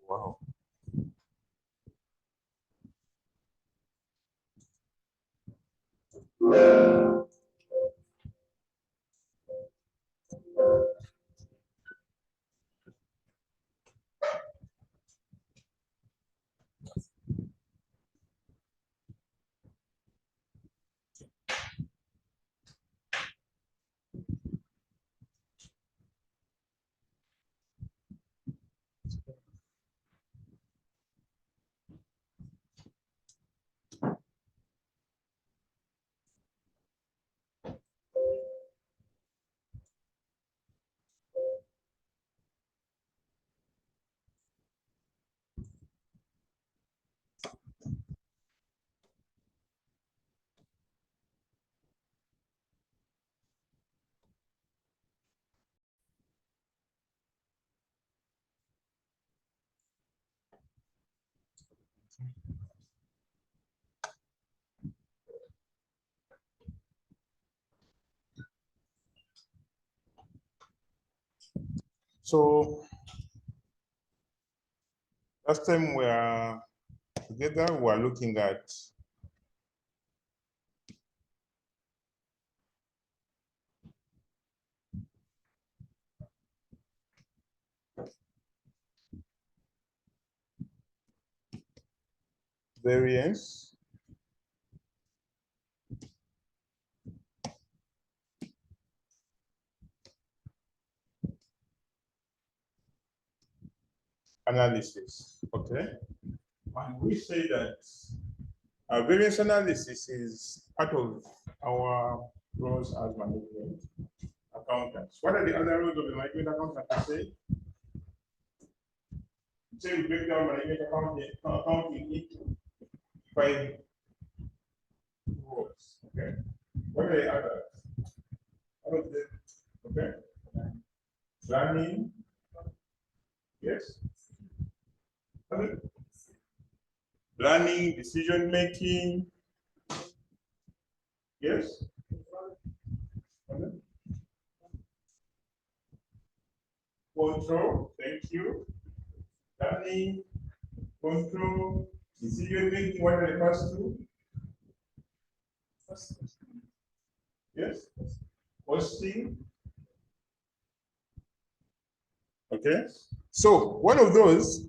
Wow. So last time we are together, we are looking at variance, analysis. Okay. And we say that variance analysis is part of our roles as management accountants. What are the other roles of the management accountant to say? Say we break down management accounting into 5 roles. Okay. What are the others? What are the, okay. Planning. Yes. Planning, decision making. Yes. Control. Thank you. Planning, control, decision making. What are the first two? Yes. Hosting. Okay. So one of those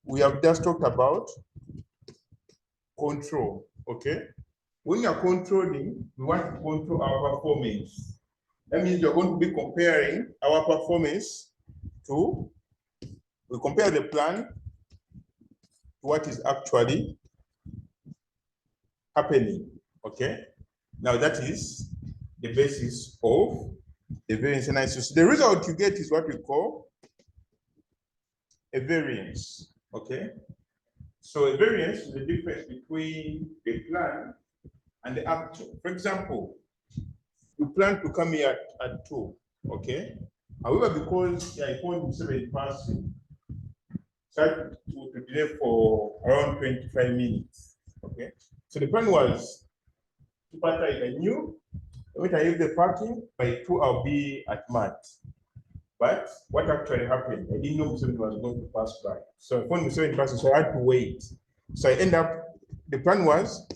we have just talked about, control. Okay. When you're controlling, we want to control our performance. That means you're going to be comparing our performance to, we compare the plan to what is actually happening. Okay. Now that is the basis of the variance analysis. The result you get is what we call a variance. Okay. So a variance is the difference between the plan and the actual. For example, you plan to come here at 2, okay? However, because I phone 7%, start to delay for around 25 minutes, okay? So the plan was to park I knew, when I leave the parking, by 2 I'll be at MAT. But what actually happened, I didn't know Museveni was going to pass by. So I phoned Museveni, so I had to wait. So I end up, the plan was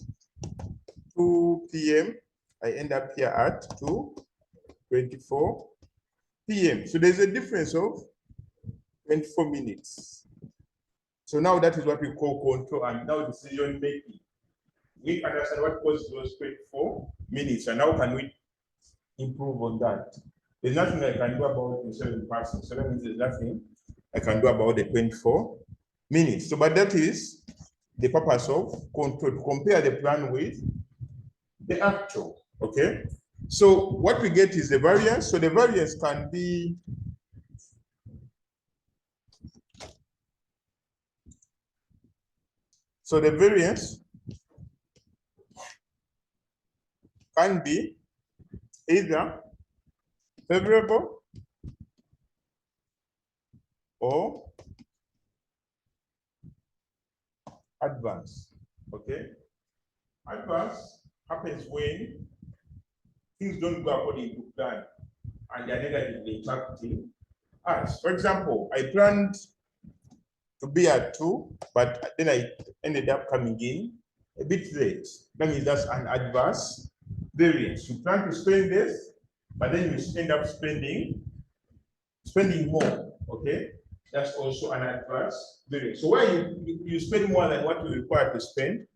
2 p.m. I end up here at 2:24 p.m. So there's a difference of 24 minutes. So now that is what we call control and now decision making. We understand what causes those 24 minutes and how can we improve on that. There's nothing I can do about the 7%. So that means there's nothing I can do about the 24 minutes. So, but that is the purpose of control, to compare the plan with the actual, okay? So what we get is the variance. So the variance can be the variance can be either favorable or adverse, okay? Adverse happens when things don't go according to plan and they're negatively impacting us. For example, I planned to be at 2, but then I ended up coming in a bit late. That means that's an adverse variance. You plan to spend this, but then you end up spending more, okay? That's also an adverse variance. So where you spend more than what you require to spend,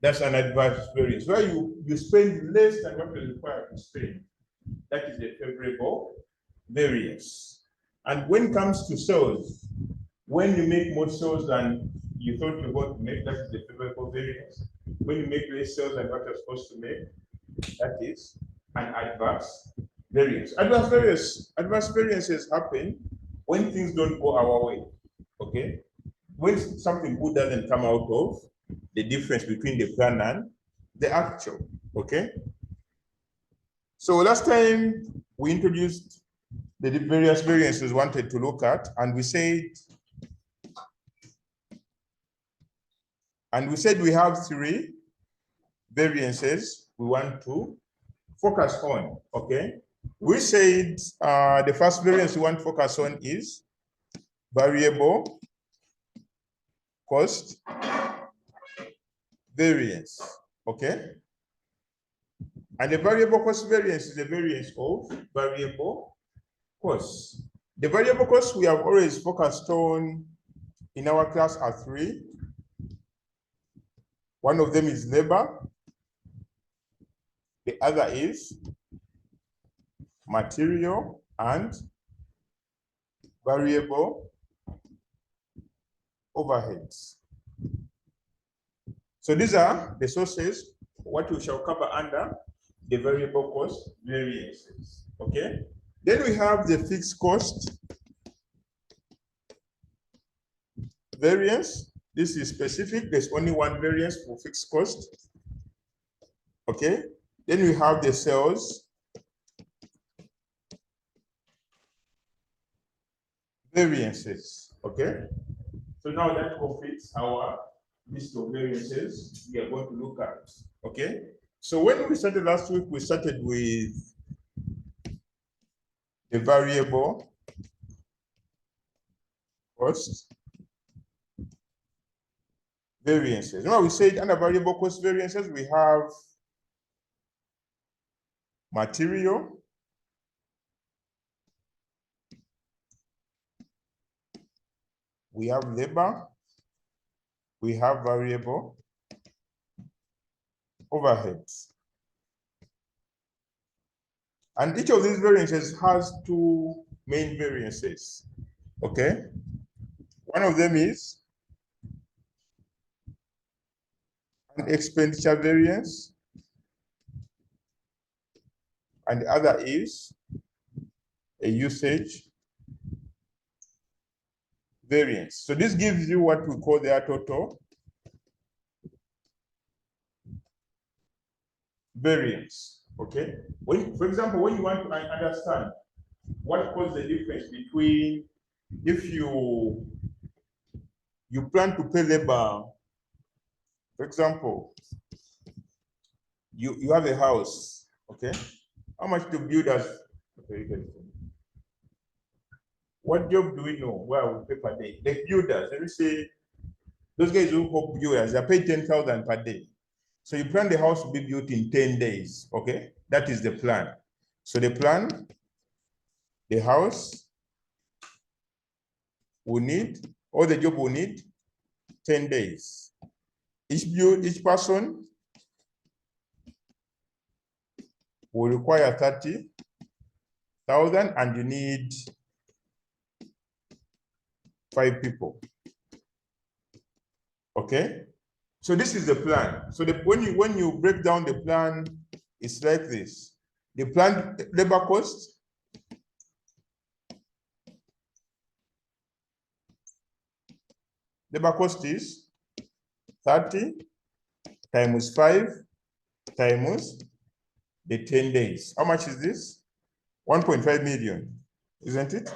that's an adverse variance. Where you spend less than what you require to spend, that is a favorable variance. And when it comes to sales, when you make more sales than you thought you were going to make, that is the favorable variance. When you make less sales than what you're supposed to make, that is an adverse variance. Adverse variances happen when things don't go our way. Okay? When something good doesn't come out of the difference between the plan and the actual. Okay? So last time we introduced the various variances we wanted to look at, and we said we have 3 variances we want to focus on. Okay, we said the first variance we want to focus on is variable cost variance. Okay, and the variable cost variance is the variance of variable costs. The variable costs we have always focused on in our class are 3. One of them is labor. The other is material and variable overheads. So these are the sources, what we shall cover under the variable cost variances. Okay. Then we have the fixed cost variance. This is specific. There's only one variance for fixed cost. Okay. Then we have the sales variances. Okay. So now that completes our list of variances we are going to look at. Okay. So when we started last week, we started with the variable cost variances. Now we said under variable cost variances, we have material, we have labor, we have variable overheads. And each of these variances has 2 main variances. Okay. One of them is an expenditure variance, and the other is a usage variance. So this gives you what we call their total variance. Okay. When, for example, when you want to understand what caused the difference between if you plan to pay labor, for example, you have a house, okay? How much do builders, okay, what job do we know where we pay per day? The builders, let me say, those guys who help builders, they pay 10,000 per day. So you plan the house to be built in 10 days, okay? That is the plan. So the plan, the house will need, or the job will need 10 days. Each person will require 30,000, and you need 5 people. Okay, so this is the plan. So when you break down the plan, it's like this. The planned labor cost is 30 times 5 times the 10 days. How much is this? 1.5 million, isn't it?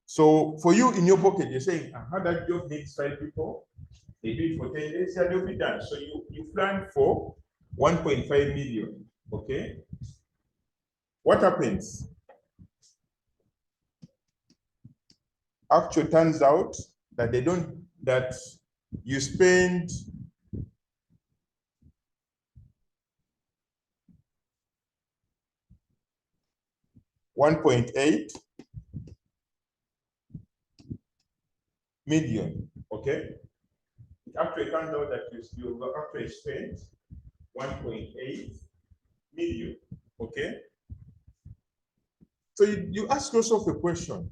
So for you in your pocket, you're saying, how that job needs 5 people, they do it for 10 days, and they'll be done. So you plan for 1.5 million, okay? What happens? actually turns out that you spend $1.8 million, okay? It actually turns out that you actually spent 1.8 million, okay? So you ask yourself a question.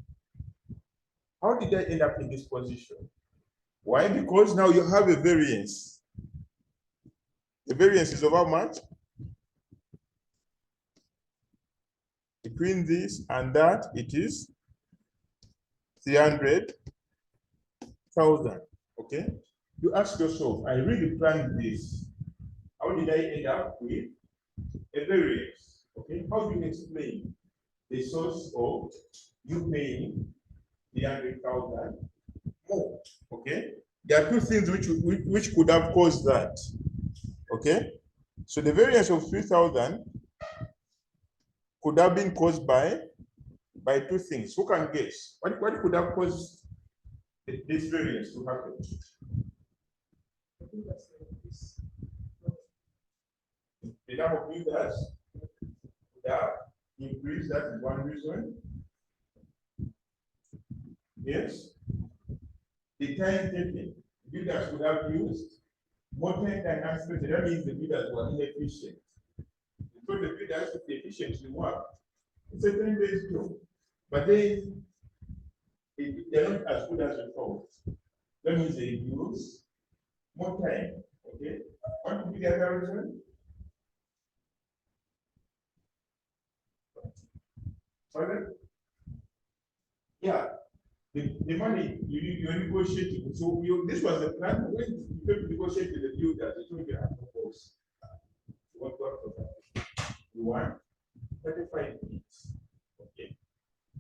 How did I end up in this position? Why? Because now you have a variance. The variance is of how much? Between this and that, it is 300,000, okay? You ask yourself, I really planned this. How did I end up with a variance, okay? How do you explain the source of you paying 300,000 more, okay? There are two things which could have caused that, okay? So the variance of 3,000 could have been caused by two things. Who can guess? What could have caused this variance to happen? The number of users that increase, that is one reason. Yes. The time taken, builders could have used more time than expected. That means the builders were inefficient. So the builders, if they efficiently work, it's a time-based job. But then they're not as good as the thought. That means they use more time. Okay. What would be the other reason? Sorry? Yeah. The money you're negotiating. So this was the plan. When you negotiate with the builders, it will be a propose. What you want? 35 minutes. Okay.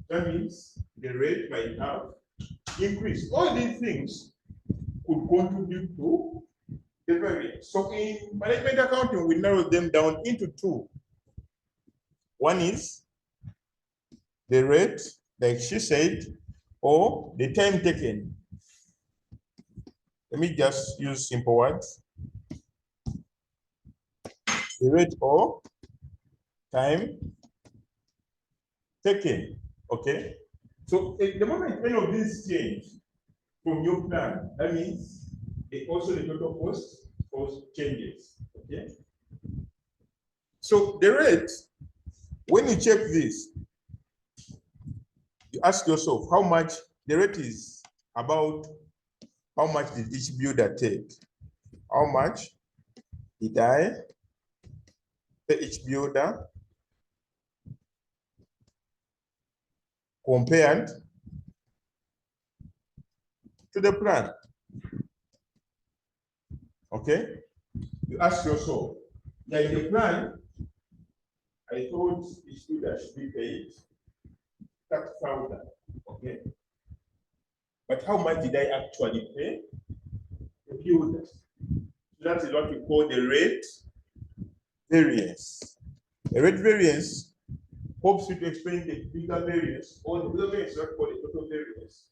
That means the rate might have increased. All these things could contribute to the variance. So in management accounting, we narrow them down into two. One is the rate, like she said, or the time taken. Let me just use simple words. The rate or time taken. Okay. So the moment any of these change from your plan, that means also the total cost changes. Okay. So the rate, when you check this, you ask yourself how much the rate is about. How much did each builder take? How much did I pay each builder compared to the plan? Okay. You ask yourself, yeah, in the plan, I thought each builder should be paid 30,000. Okay. But how much did I actually pay the builders? So that is what we call the rate variance. The rate variance helps you to explain the bigger variance, or the bigger variance is what we call the total variance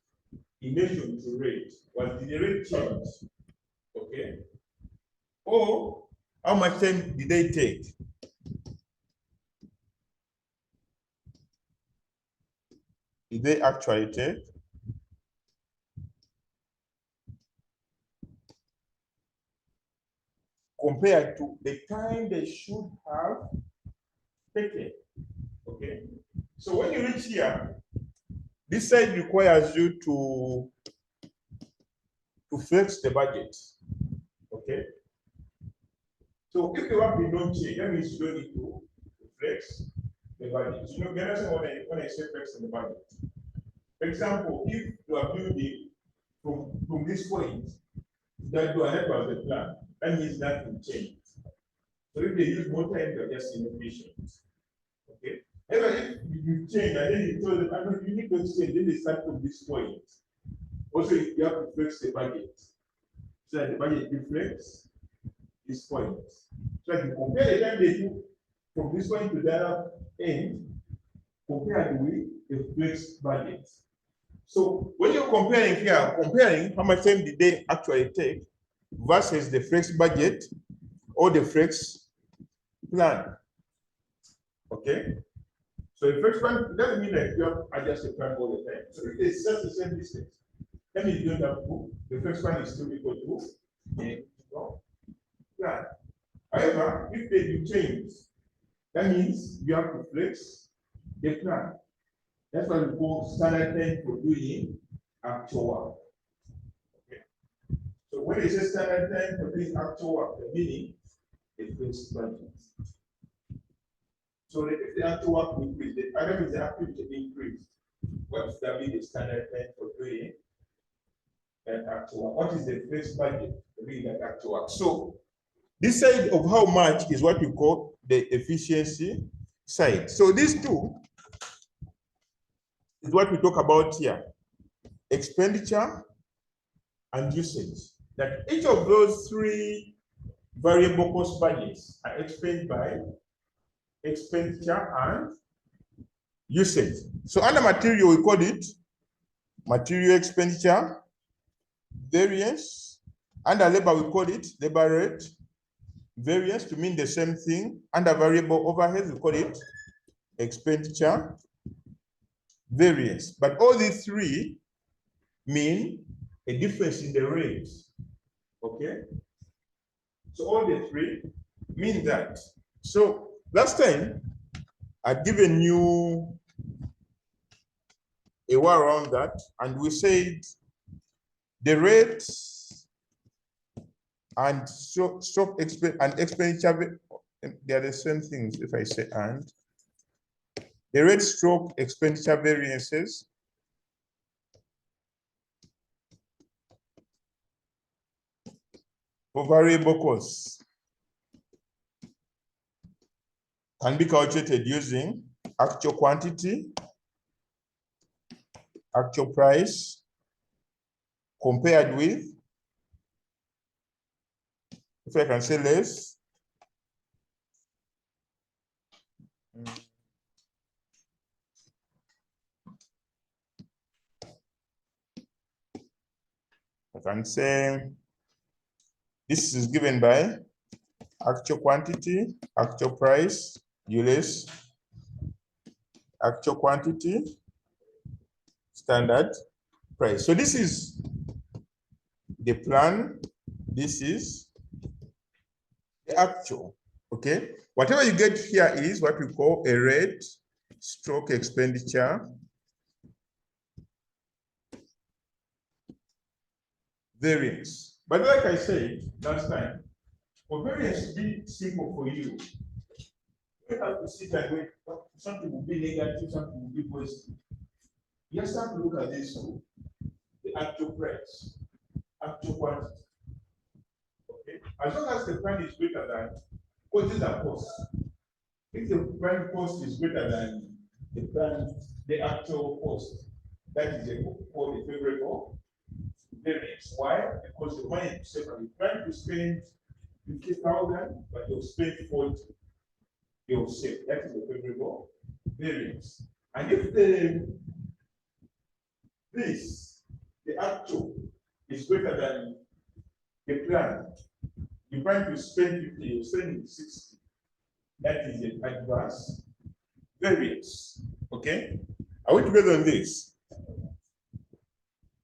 in relation to rate. What did the rate change? Okay. Or how much time did they take? Did they actually take? Compared to the time they should have taken. Okay. So when you reach here, this side requires you to flex the budget. Okay. So if the work did not change, that means you don't need to flex the budget. You know, when I say flex the budget. For example, if you are building from this point, that was the plan, that means nothing changed. So if they use more time, they're just inefficient. Okay. Even if you change and then you tell them, I know you need to change, then they start from this point. Also, you have to flex the budget. So that the budget reflects this point. So if you compare the time they do from this point to the other end, compared with the fixed budget. So when you're comparing here, comparing how much time did they actually take versus the flex budget or the flex plan. Okay. So the first one doesn't mean that you have adjust the plan all the time. So if it's just the same distance, that means you don't have to. The first one is still equal to the plan. However, if they do change, that means you have to flex the plan. That's what we call standard time for doing actual work. Okay. So when it says standard time for doing actual work, the meaning is fixed budget. So if the actual work increased, the other means the activity increased. What's that mean the standard time for doing that actual work? What is the fixed budget for doing that actual work? So this side of how much is what we call the efficiency side. So these two is what we talk about here. Expenditure and usage. That each of those three variable cost budgets are explained by expenditure and usage. So under material, we call it material expenditure variance. Under labor, we call it labor rate variance to mean the same thing. Under variable overhead, we call it expenditure variance. But all these three mean a difference in the rate. Okay? So all the three mean that. So last time, I'd given you a way around that, and we said the rates and stock expenditure, they are the same things if I say and. The rate stroke expenditure variances for variable costs can be calculated using actual quantity, actual price, compared with, if I can say less, I can say this is given by actual quantity, actual price, less actual quantity, standard price. So this is the plan, this is the actual, okay? Whatever you get here is what we call a rate stroke expenditure variance. But like I said last time, for variance to be simple for you, you have to sit and wait. Something will be negative, something will be positive. You just have to look at this two, the actual price, actual quantity. Okay, as long as the price is greater than what is the cost. If the prime cost is greater than the actual cost, that is called a favorable variance. Why? Because the money you save, you're trying to spend 50,000, but you'll spend 40. You'll save. That is a favorable variance. And if the actual is greater than the plan, you're trying to spend 50, you're spending 60. That is an adverse variance. Okay? Are we together on this?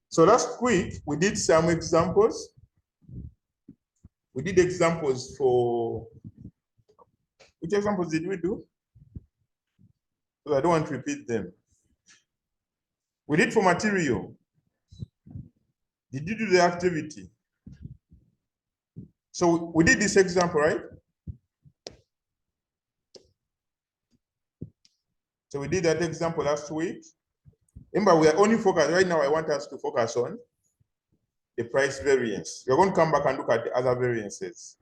So last week, we did some examples. We did examples for, which examples did we do? So I don't want to repeat them. We did for material. Did you do the activity? So we did this example, right? So we did that example last week. Remember, we are only focused, right now I want us to focus on the price variance. We're going to come back and look at the other variances.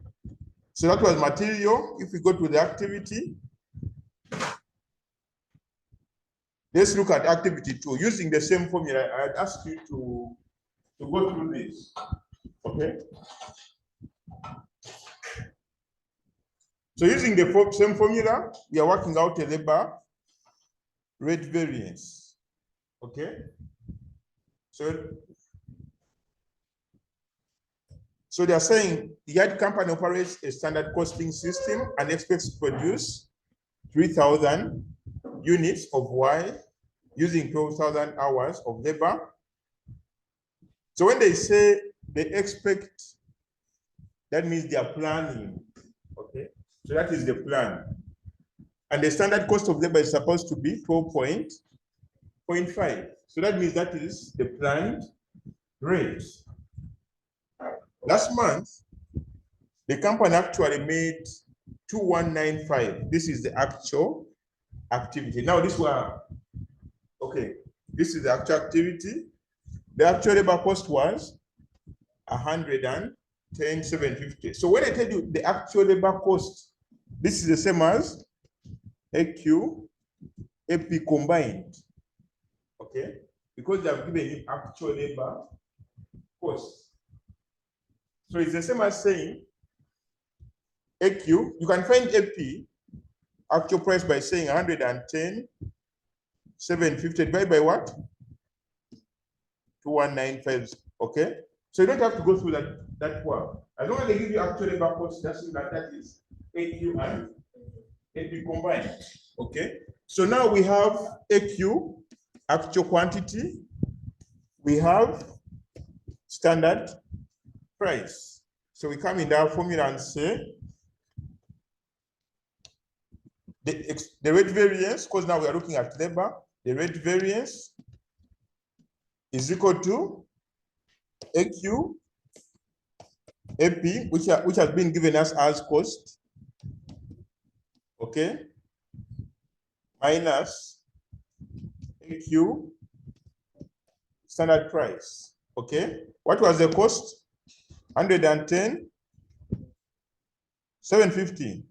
So that was material. If we go to the activity, let's look at activity 2 using the same formula. I'd ask you to go through this. Okay. So using the same formula, we are working out a labor rate variance. Okay. So they are saying the yard company operates a standard costing system and expects to produce 3,000 units of Y using 12,000 hours of labor. So when they say they expect, that means they are planning, okay? So that is the plan. And the standard cost of labor is supposed to be 12.5. So that means that is the planned rate. Last month, the company actually made 2195. This is the actual activity. Now this one, okay, this is the actual activity. The actual labor cost was 110,750. So when I tell you the actual labor cost, this is the same as AQ, AP combined. Okay, because they have given you actual labor cost. So it's the same as saying AQ. You can find AP actual price by saying 110,750 divided by what? 2195. Okay, so you don't have to go through that one. As long as they give you actual labor cost, that's that is AQ and AP combined. Okay, so now we have AQ, actual quantity. We have standard price. So we come in that formula and say the rate variance, because now we are looking at labor, the rate variance is equal to AQ, AP, which has been given us as cost, okay, minus AQ, standard price, okay. What was the cost? 110, 750.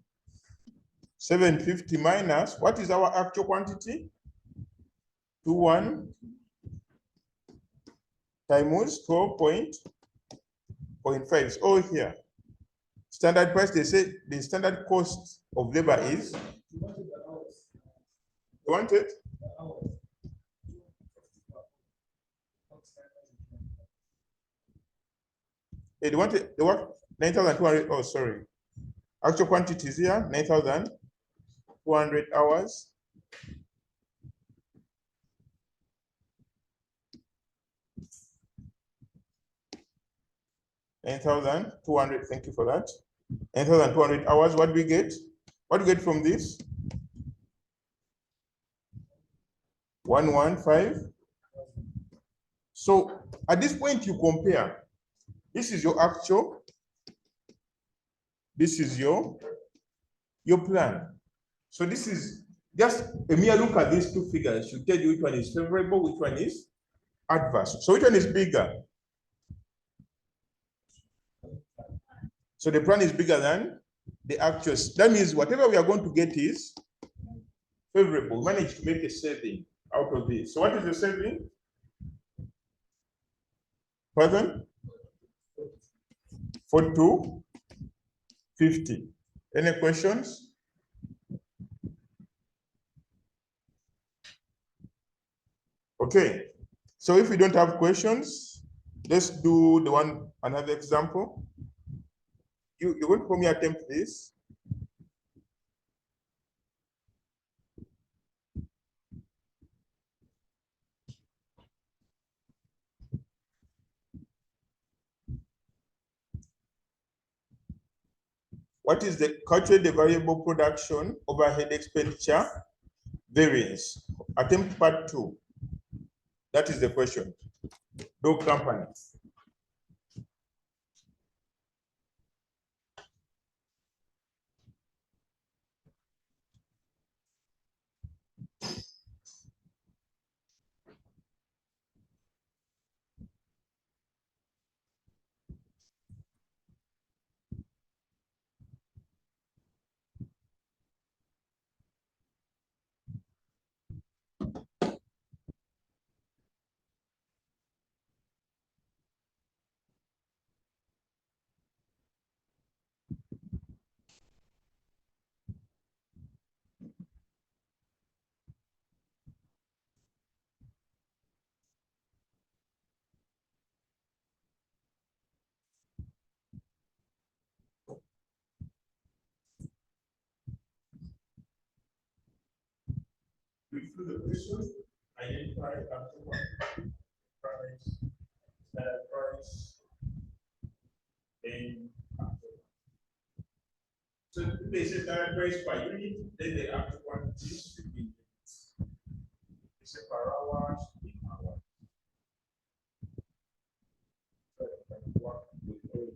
750 minus, what is our actual quantity? 21 times 12.5 is all here. Standard price, they say the standard cost of labor is, you want it? They want it, they want 9,200, oh, sorry. Actual quantity is here, 9,200 hours. $9,200, thank you for that. 9,200 hours, what do we get? What do we get from this? 115. So at this point you compare, this is your actual, this is your plan. So this is just a mere look at these two figures should tell you which one is favorable, which one is adverse. So which one is bigger? So the plan is bigger than the actual. That means whatever we are going to get is favorable. We managed to make a saving out of this. So what is the saving? Pardon? 4250. Any questions? Okay. So if we don't have questions, let's do another example. You want for me attempt this? What is calculate the variable production overhead expenditure variance? Attempt part 2. That is the question. No company. through the question, identify after one price, standard price, then after one. So if they say standard price per unit, then the after one is should be units. They say per hour should be hour. So one with all.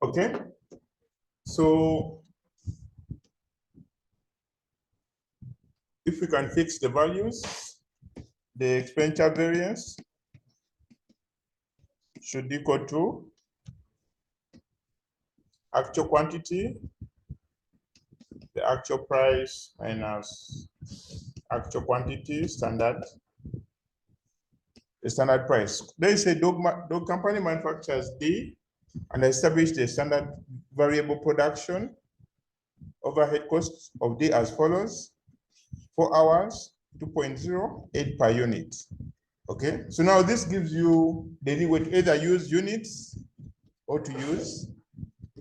Okay, so if we can fix the values, the expenditure variance should equal to actual quantity, the actual price minus actual quantity, standard, the standard price. Let's say dog company manufactures D and established a standard variable production overhead cost of D as follows: 4 hours, 2.08 per unit. Okay, so now this gives you the leeway to either use units or to use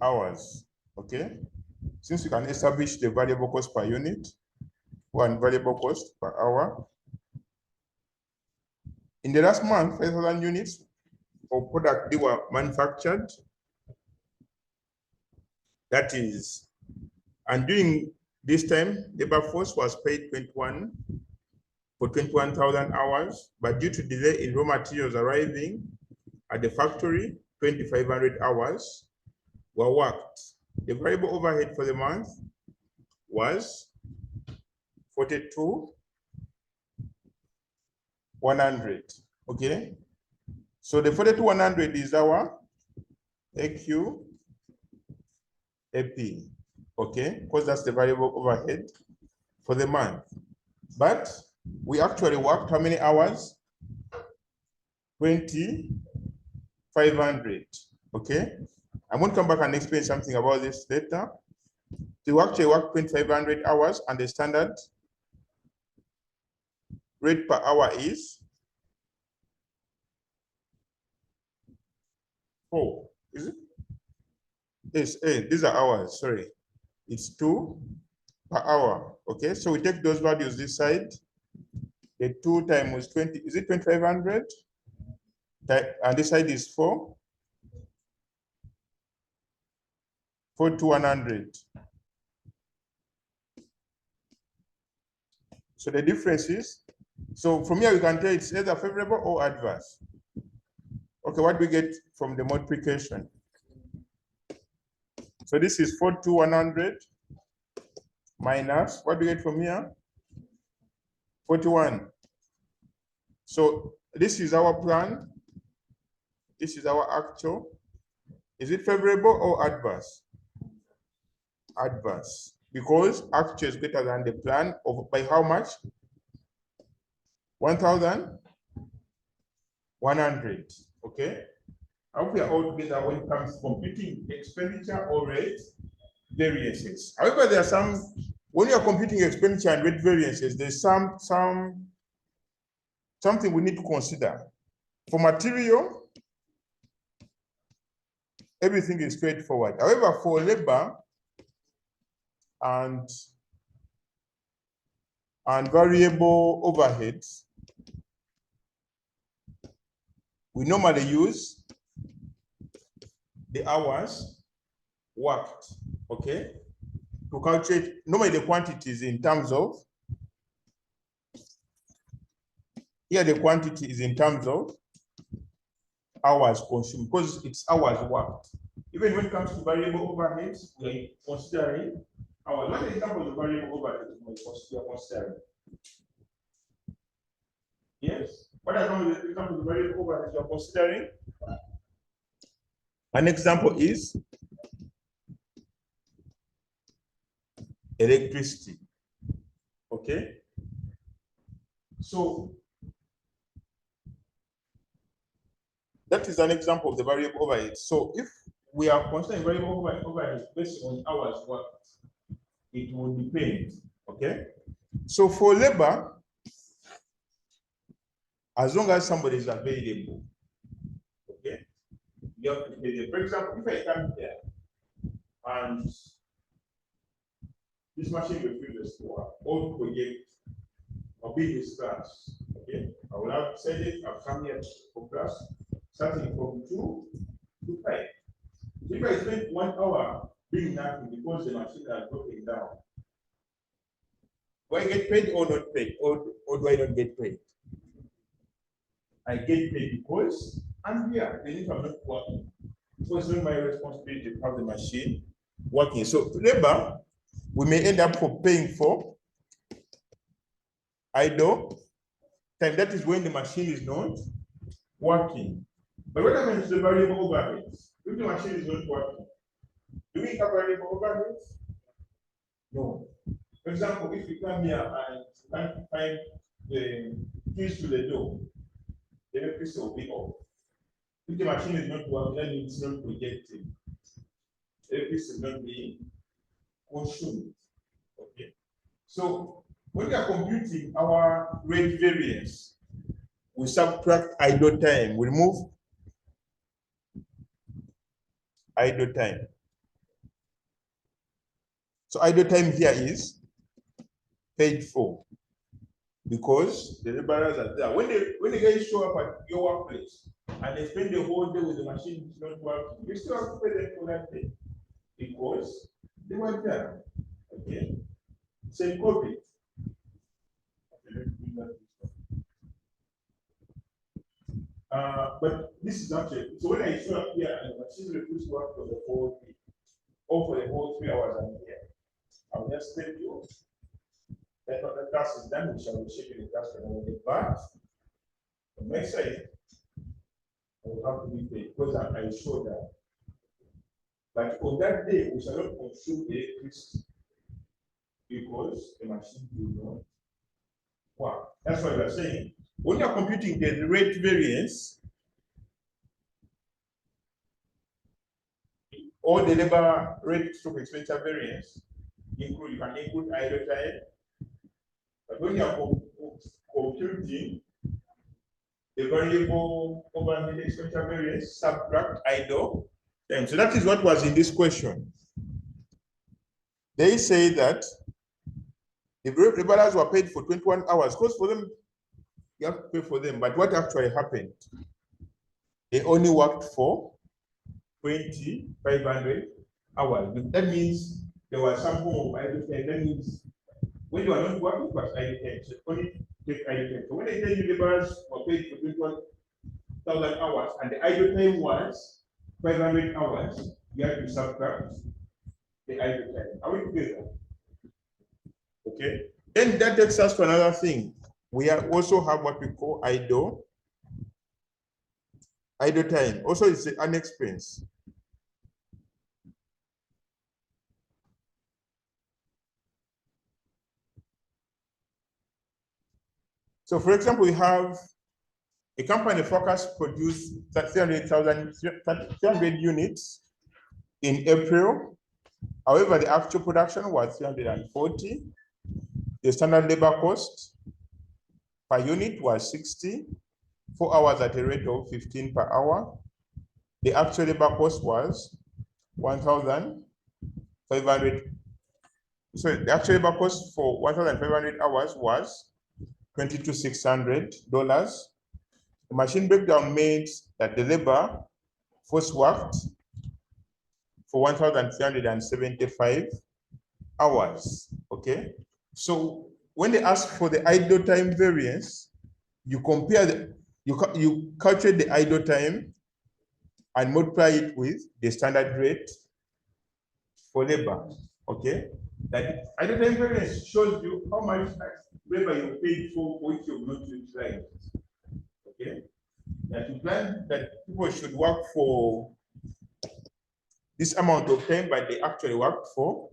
hours. Okay, since you can establish the variable cost per unit, one variable cost per hour. In the last month, 5,000 units of product they were manufactured. That is, and during this time, labor force was paid 21 for 21,000 hours, but due to delay in raw materials arriving at the factory, 2,500 hours were worked. The variable overhead for the month was 42,100. Okay, so the 42,100 is our AQ AP. Okay, because that's the variable overhead for the month. But we actually worked how many hours? 2,500. Okay, I'm going to come back and explain something about this later. So we actually work 2,500 hours, and the standard rate per hour is 4. Is it? Yes, these are hours, sorry. It's 2 per hour. Okay, so we take those values this side. The 2 times 20, is it 2,500? And this side is 4. 4,100. So the difference is, so from here you can tell it's either favorable or adverse. Okay, what do we get from the multiplication? So this is 4,100 minus, what do we get from here? 41. So this is our plan. This is our actual. Is it favorable or adverse? Adverse, because actual is greater than the plan of by how much? 1,100. Okay. I hope we are all together when it comes to computing expenditure or rate variances. However, there are some, when you are computing expenditure and rate variances, there's something we need to consider. For material, everything is straightforward. However, for labor and variable overheads, we normally use the hours worked, okay, to calculate normally the quantities in terms of, here the quantity is in terms of hours consumed, because it's hours worked. Even when it comes to variable overheads, we're considering hours. What example of variable overheads we are considering? Yes. What example of variable overheads you are considering? An example is electricity. Okay. So that is an example of the variable overhead. So if we are considering variable overhead based on hours worked, it will depend. Okay. So for labor, as long as somebody is available, okay, you have to pay them. For example, if I come here and this machine will fill the store, old project or business class, okay, I will have said it, I've come here for class, starting from 2 to 5. So if I spend 1 hour doing nothing because the machine has broken down, do I get paid or not paid? Or do I not get paid? I get paid because I'm here, even if I'm not working. So it's not my responsibility to have the machine working. So labor, we may end up for paying for idle time. That is when the machine is not working. But what happens to the variable overheads? If the machine is not working, do we have variable overheads? No. For example, if you come here and find the keys to the door, the electricity will be off. If the machine is not working, then it's not projecting. Electricity is not being consumed. Okay. So when we are computing our rate variance, we subtract idle time. We remove idle time. So idle time here is paid for because the laborers are there. When the guys show up at your workplace and they spend the whole day with the machine not working, you still have to pay them for that day because they were there. Okay. Same COVID. But this is actually, so when I show up here and the machine refused to work for the whole day, or for the whole 3 hours I'm here, I'll just tell you that when the task is done, we shall be shipping the task for another day. But on my side, I will have to be paid because I show that. But on that day, we shall not consume the electricity because the machine will not work. That's why we are saying when you are computing the rate variance or the labor rate stroke expenditure variance, you can include idle time. But when you are computing the variable overhead expenditure variance, subtract idle time. So that is what was in this question. They say that the laborers were paid for 21 hours. Because for them, you have to pay for them. But what actually happened? They only worked for 2,500 hours. That means there was some form of idle time. That means when you are not working, it was idle time. So only take idle time. So when they tell you laborers were paid for 21,000 hours and the idle time was 500 hours, you have to subtract the idle time. Are we together? Okay. Then that takes us to another thing. We also have what we call idle time. Also, it's an expense. So, for example, we have a company forecast produced 300 units in April. However, the actual production was 340. The standard labor cost per unit was 60, 4 hours at a rate of 15 per hour. The actual labor cost was 1,500. So the actual labor cost for 1,500 hours was $22,600. The machine breakdown means that the labor first worked for 1,375 hours. Okay. So when they ask for the idle time variance, you compare you calculate the idle time and multiply it with the standard rate for labor. Okay. That idle time variance shows you how much labor you paid for which you've not utilized. Okay. That you plan that people should work for this amount of time, but they actually worked for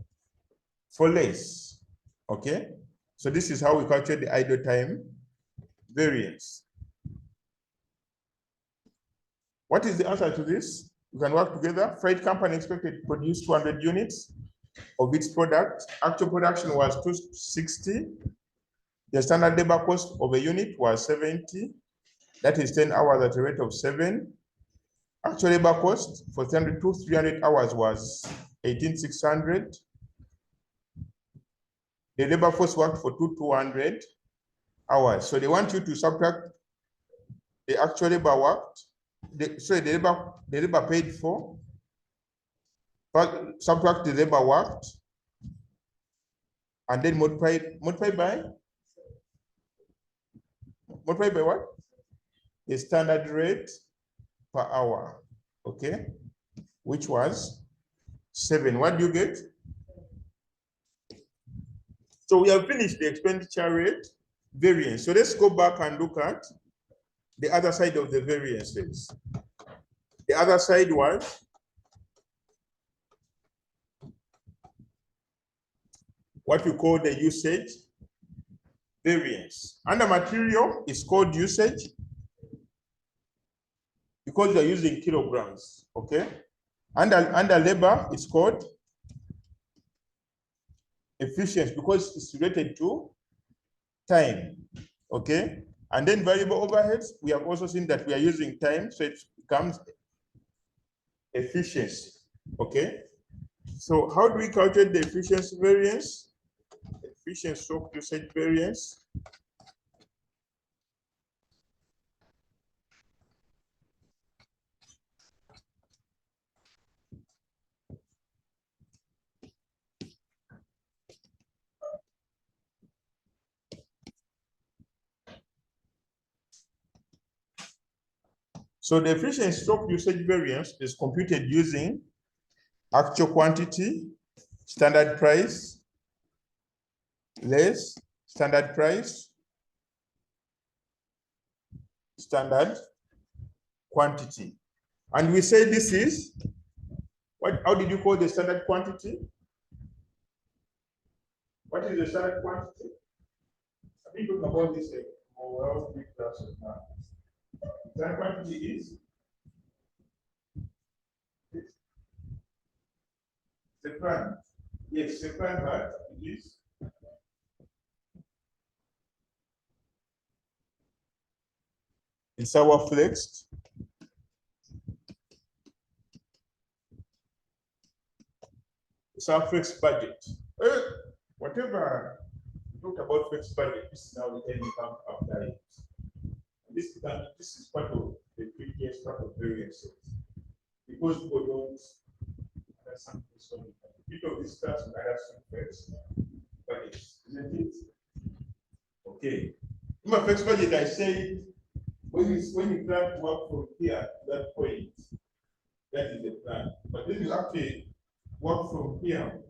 less. Okay. So this is how we calculate the idle time variance. What is the answer to this? We can work together. Freight company expected to produce 200 units of its product. Actual production was 260. The standard labor cost of a unit was 70. That is 10 hours at a rate of 7. Actual labor cost for 300 hours was 18,600. The labor force worked for 200 hours. So they want you to subtract the actual labor worked, the labor paid for, but subtract the labor worked, and then multiply by what? The standard rate per hour. Okay. which was 7. What do you get? So we have finished the expenditure rate variance. So let's go back and look at the other side of the variances. The other side was what we call the usage variance. Under material, it's called usage because you're using kilograms, okay? Under labor, it's called efficiency because it's related to time, okay? And then variable overheads, we have also seen that we are using time, so it becomes efficiency, okay? So how do we calculate the efficiency variance? Efficiency stroke usage variance. So the efficiency stroke usage variance is computed using actual quantity, standard price, less standard price, standard quantity. And we say this is, how did you call the standard quantity? What is the standard quantity? I've been talking about this for 3 classes now. Standard quantity is the plan. Yes, the plan that is it's our flexed budget. Whatever we talked about fixed budget, this is now the end income after it. This is part of the previous part of variances. Because people don't understand this one. Bit of this class we have some fixed budget, isn't it? Okay. In my fixed budget, I say when you plan to work from here to that point, that is the plan. But then you actually work from here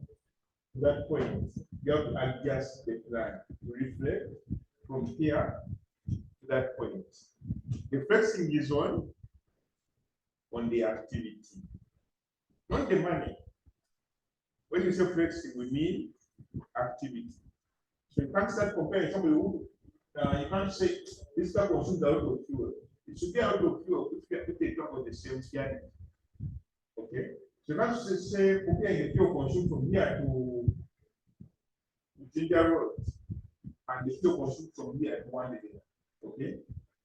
to that point. You have to adjust the plan to reflect from here to that point. The flexing is on the activity, not the money. When you say flexing, we mean activity. So you can't start comparing somebody who you can't say this car consumes a lot of fuel. It should be out of fuel if they talk about the same scanning. Okay. So you can't say okay, the fuel consumed from here to Ginger Road, and the fuel consumed from here to 1 day. Okay.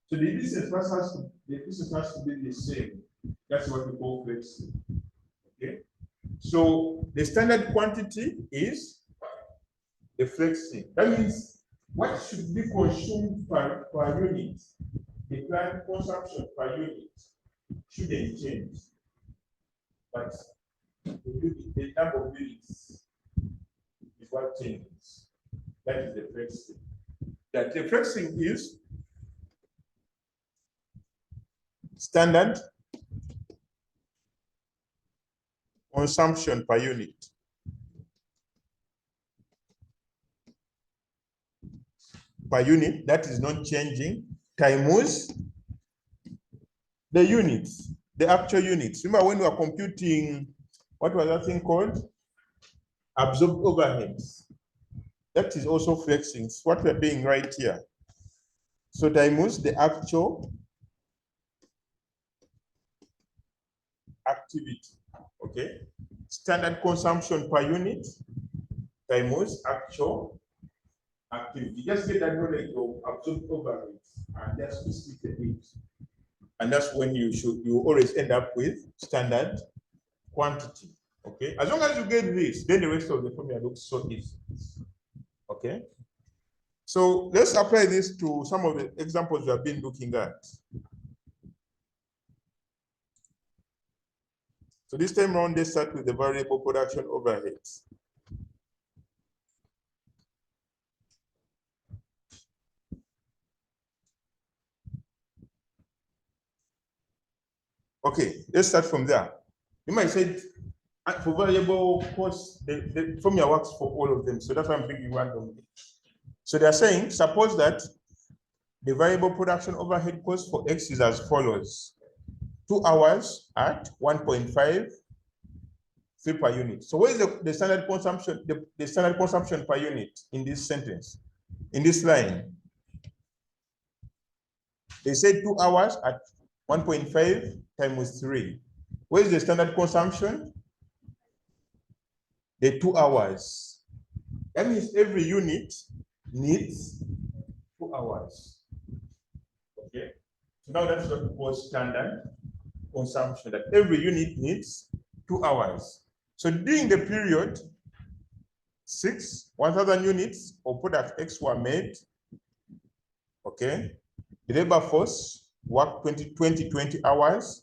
So the distance has to be the same. That's what we call flexing. Okay. So the standard quantity is the flexing. That means what should be consumed per unit. The planned consumption per unit shouldn't change, but the number of units is what changes. That is the flexing. That the flexing is standard consumption per unit. Per unit, that is not changing, times the units, the actual units. Remember when we are computing, what was that thing called? Absorbed overheads. That is also flexing. It's what we're doing right here. So times the actual activity, okay? Standard consumption per unit times actual activity. Just get that knowledge of absorbed overheads and just split the things. And that's when you always end up with standard quantity. Okay. As long as you get this, then the rest of the formula looks so easy. Okay. So let's apply this to some of the examples we have been looking at. So this time around, let's start with the variable production overheads. Okay, let's start from there. You might say for variable cost, the formula works for all of them. So that's why I'm picking randomly. So they're saying, suppose that the variable production overhead cost for X is as follows: 2 hours at 1.5 fee per unit. So where is the standard consumption, the standard consumption per unit in this sentence, in this line? They said 2 hours at 1.5 times 3. Where is the standard consumption? The 2 hours. That means every unit needs 2 hours. Okay. So now that's what we call standard consumption, that every unit needs 2 hours. So during the period 6, 1,000 units of product X were made. Okay. The labor force worked 20 hours,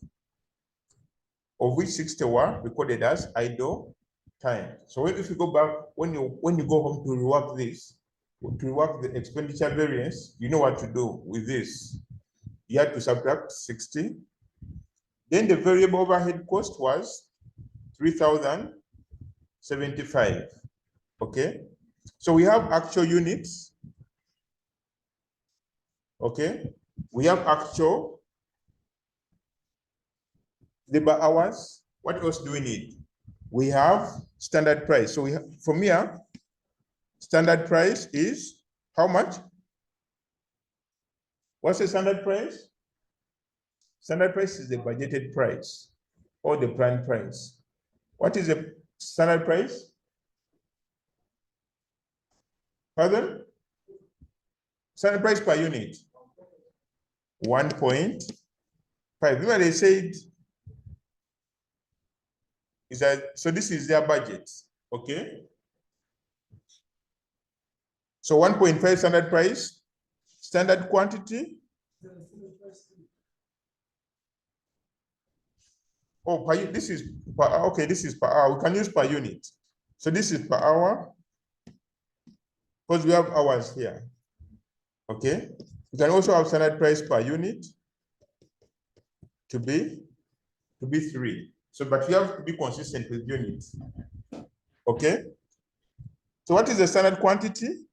of which 60 were recorded as idle time. So if you go back, when you go home to rework this, to rework the expenditure variance, you know what to do with this. You have to subtract 60. Then the variable overhead cost was 3,075. Okay. So we have actual units. Okay. We have actual labor hours. What else do we need? We have standard price. So we have, from here, standard price is how much? What's the standard price? Standard price is the budgeted price or the planned price. What is the standard price? Pardon? Standard price per unit. 1.5. Remember they said is that, so this is their budget, okay? So 1.5 standard price, standard quantity. Oh, this is per, okay, this is per hour. We can use per unit. So this is per hour, because we have hours here, okay? We can also have standard price per unit to be 3. So, but you have to be consistent with units, okay? So what is the standard quantity?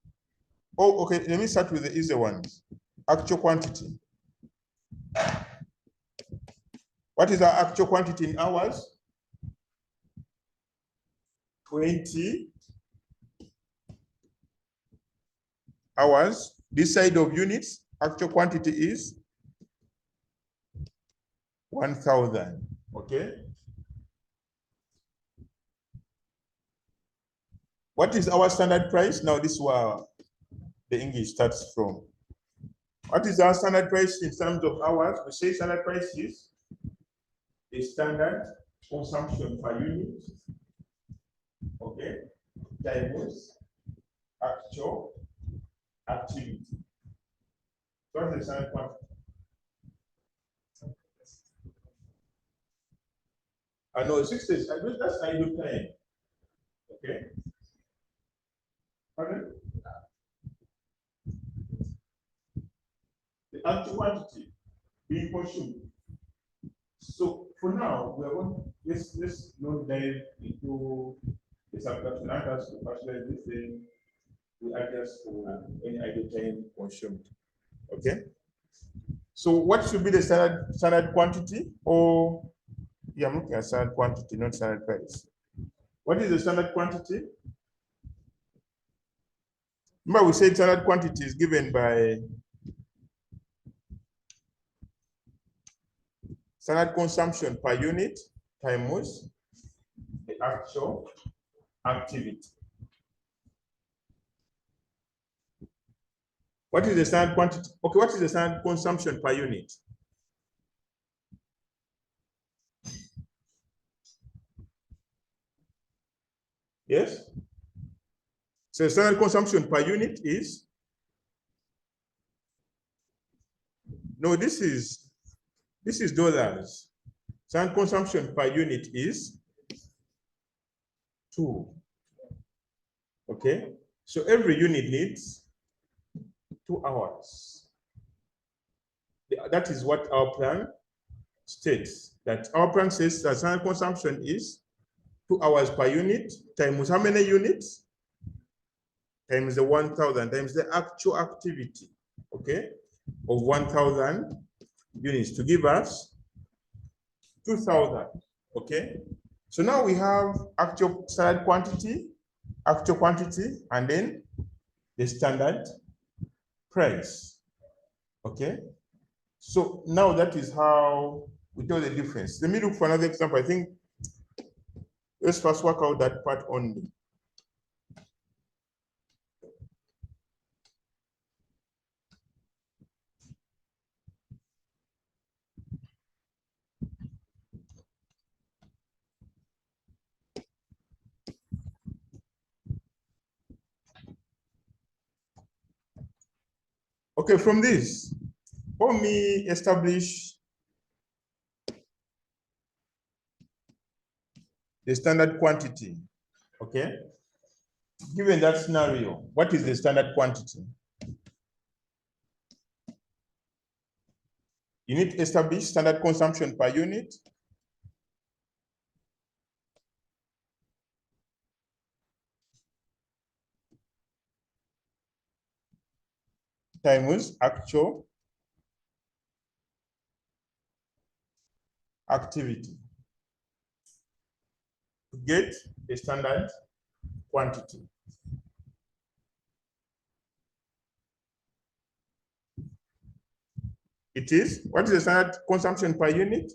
Oh, okay, let me start with the easy ones. Actual quantity. What is our actual quantity in hours? 20 hours. This side of units, actual quantity is 1,000, okay? What is our standard price? Now this is where the English starts from. What is our standard price in terms of hours? We say standard price is the standard consumption per unit, okay, times actual activity. So what's the standard quantity? I know 60, I know that's idle time, okay? Pardon? The actual quantity being consumed. So for now, we are going, let's not dive into the subtraction. Not as to partialize this thing, we adjust for any idle time consumed. Okay. So what should be the standard quantity? Or yeah, I'm looking at standard quantity, not standard price. What is the standard quantity? Remember, we said standard quantity is given by standard consumption per unit times the actual activity. What is the standard quantity? Okay, what is the standard consumption per unit? Yes? So standard consumption per unit is? No, this is dollars. Standard consumption per unit is 2. Okay? So every unit needs 2 hours. That is what our plan states. that our plan says that standard consumption is 2 hours per unit times how many units? Times the 1,000 times the actual activity, okay, of 1,000 units to give us 2,000, okay? So now we have actual standard quantity, and then the standard price, okay? So now that is how we tell the difference. Let me look for another example. I think let's first work out that part only. Okay, from this, let me establish the standard quantity, okay? Given that scenario, what is the standard quantity? You need to establish standard consumption per unit times actual activity to get a standard quantity. It is, what is the standard consumption per unit?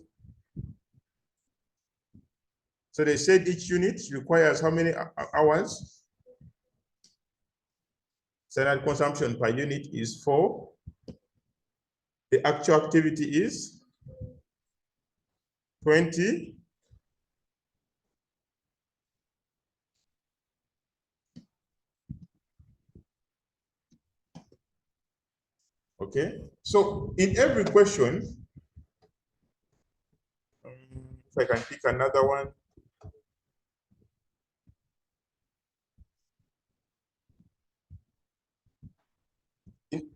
So they said each unit requires how many hours? Standard consumption per unit is 4. The actual activity is 20. Okay, so in every question, if I can pick another one.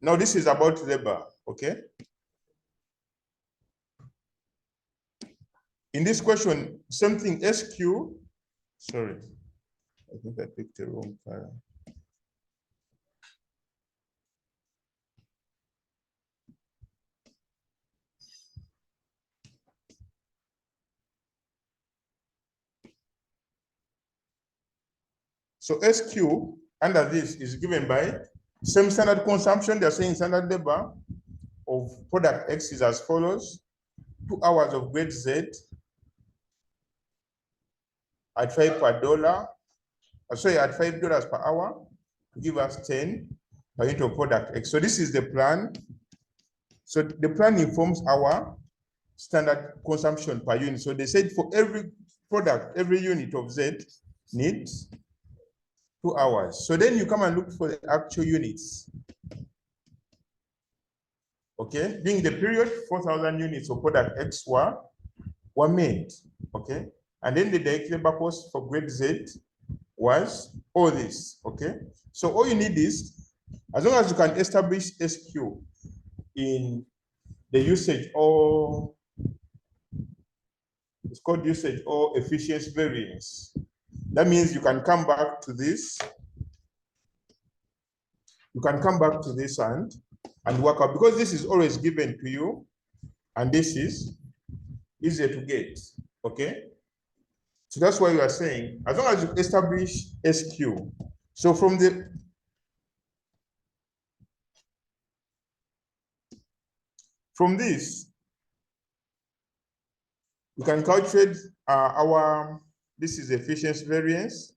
Now this is about labor, okay? In this question, same thing, SQ, sorry, I think I picked the wrong file. So SQ under this is given by same standard consumption. They're saying standard labor of product X is as follows: 2 hours of grade Z at $5 per dollar, sorry, at $5 per hour to give us 10 per unit of product X. So this is the plan. So the plan informs our standard consumption per unit. So they said for every product, every unit of Z needs 2 hours. So then you come and look for the actual units. Okay, during the period, 4,000 units of product X were made. Okay, and then the direct labor cost for grade Z was all this. Okay, so all you need is, as long as you can establish SQ in the usage or it's called usage or efficiency variance. That means you can come back to this. You can come back to this and work out, because this is always given to you and this is easier to get. Okay, so that's why we are saying as long as you establish SQ. So from this we can calculate this is efficiency variance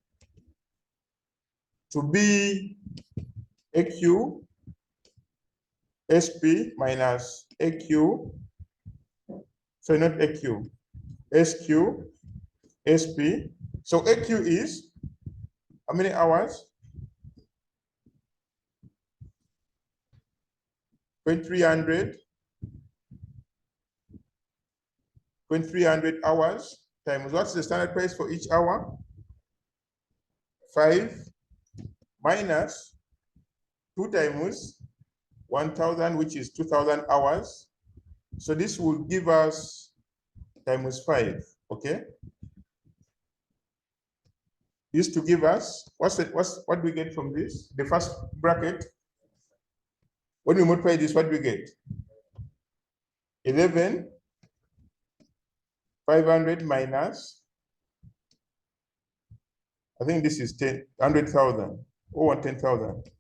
to be AQ SP minus AQ, sorry, not AQ, SQ SP. So AQ is how many hours? 2300 hours times what's the standard price for each hour? 5 minus 2 times 1,000, which is 2,000 hours. So this will give us times 5. Okay. This to give us what do we get from this? The first bracket. When we multiply this, what do we get? 11,500 minus, I think this is 100,000 or 10,000.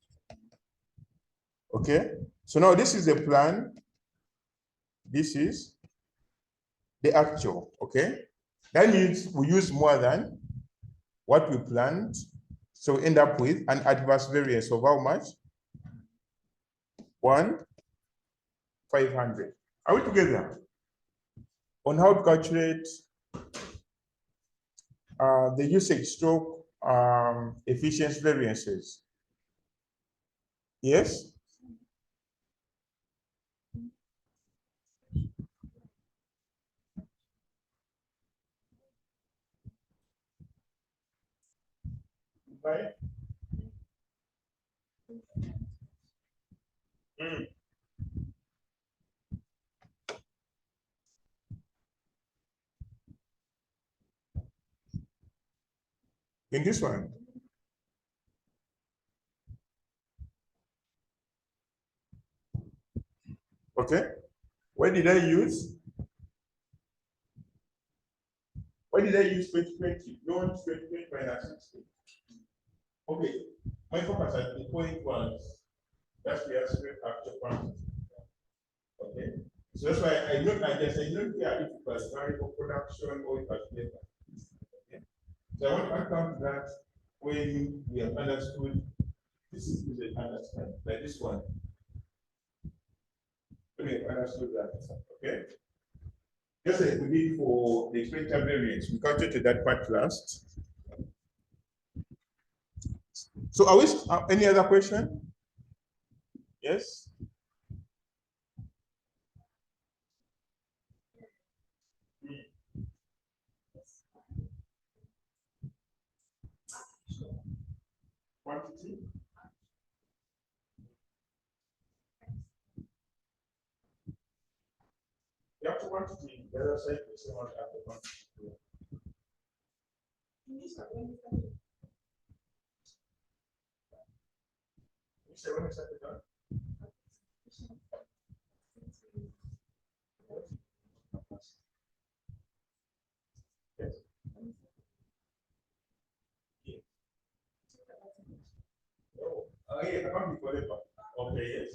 Okay, so now this is the plan. This is the actual. Okay, that means we use more than what we planned, so we end up with an adverse variance of how much? 1,500. Are we together on how to calculate the usage stroke efficiency variances? Yes. Right. In this one. Okay. Where did I use? Why did I use 2020? Not 2020 minus 60. Okay. My focus at the point was that's the aspect after quantity. Okay. So that's why I don't care if it was variable production or it was labor. Okay. So I want to come to that when we have understood this is the understand, like this one. When we have understood that. Okay. Just like we did for the expenditure variance, we calculated that part last. So are we any other question? Yes. Quantity. You have to quantity. The other side is not have the quantity. You say when is that done? Yes. Oh, yeah, I can't be forever. Okay, yes.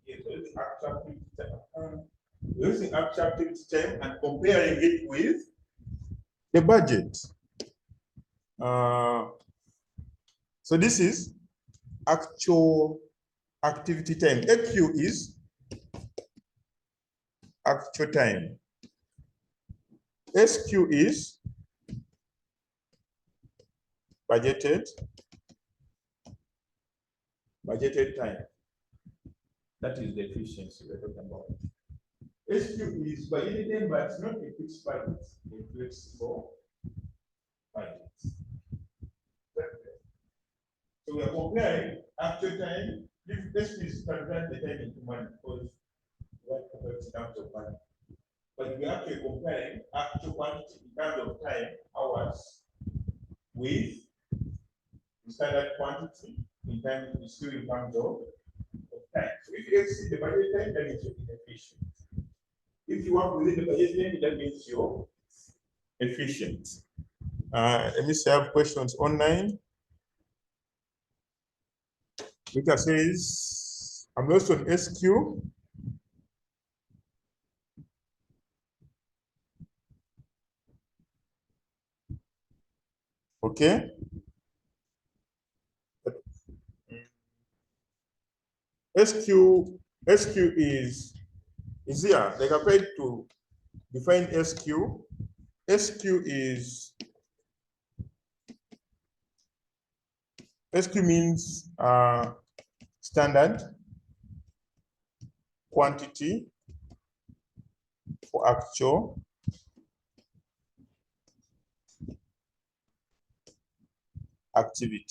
Yeah, so it's using actual activity time and comparing it with the budget. So this is actual activity time. AQ is actual time. SQ is budgeted time. That is the efficiency we're talking about. SQ is budgeted time, but it's not a fixed budget, a flexible budget. So we are comparing actual time. If SQ is convert the time into money because we want to convert in terms of money. But we are actually comparing actual quantity in terms of time, hours, with the standard quantity in terms in terms of time. So if you exceed the budget time, that means you're inefficient. If you work within the budget time, that means you're efficient. Let me see, I have questions online. Mika says, I'm lost on SQ. Okay. SQ is here. Like I tried to define SQ. SQ means standard quantity for actual activity.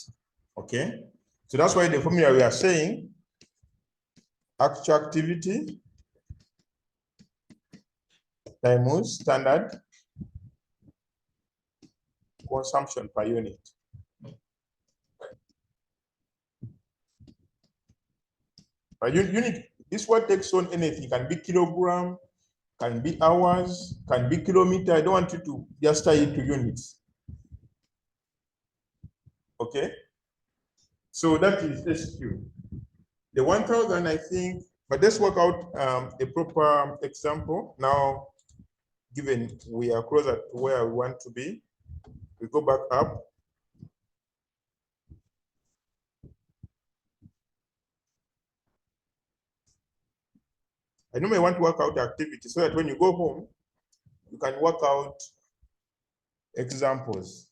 Okay, so that's why the formula we are saying actual activity times standard consumption per unit. Unit, this word takes on anything, can be kilogram, can be hours, can be kilometer. I don't want you to just tie it to units. Okay, so that is SQ. The 1000, I think, but let's work out a proper example. Now, given we are closer to where we want to be, we go back up. I normally want to work out activity so that when you go home, you can work out examples.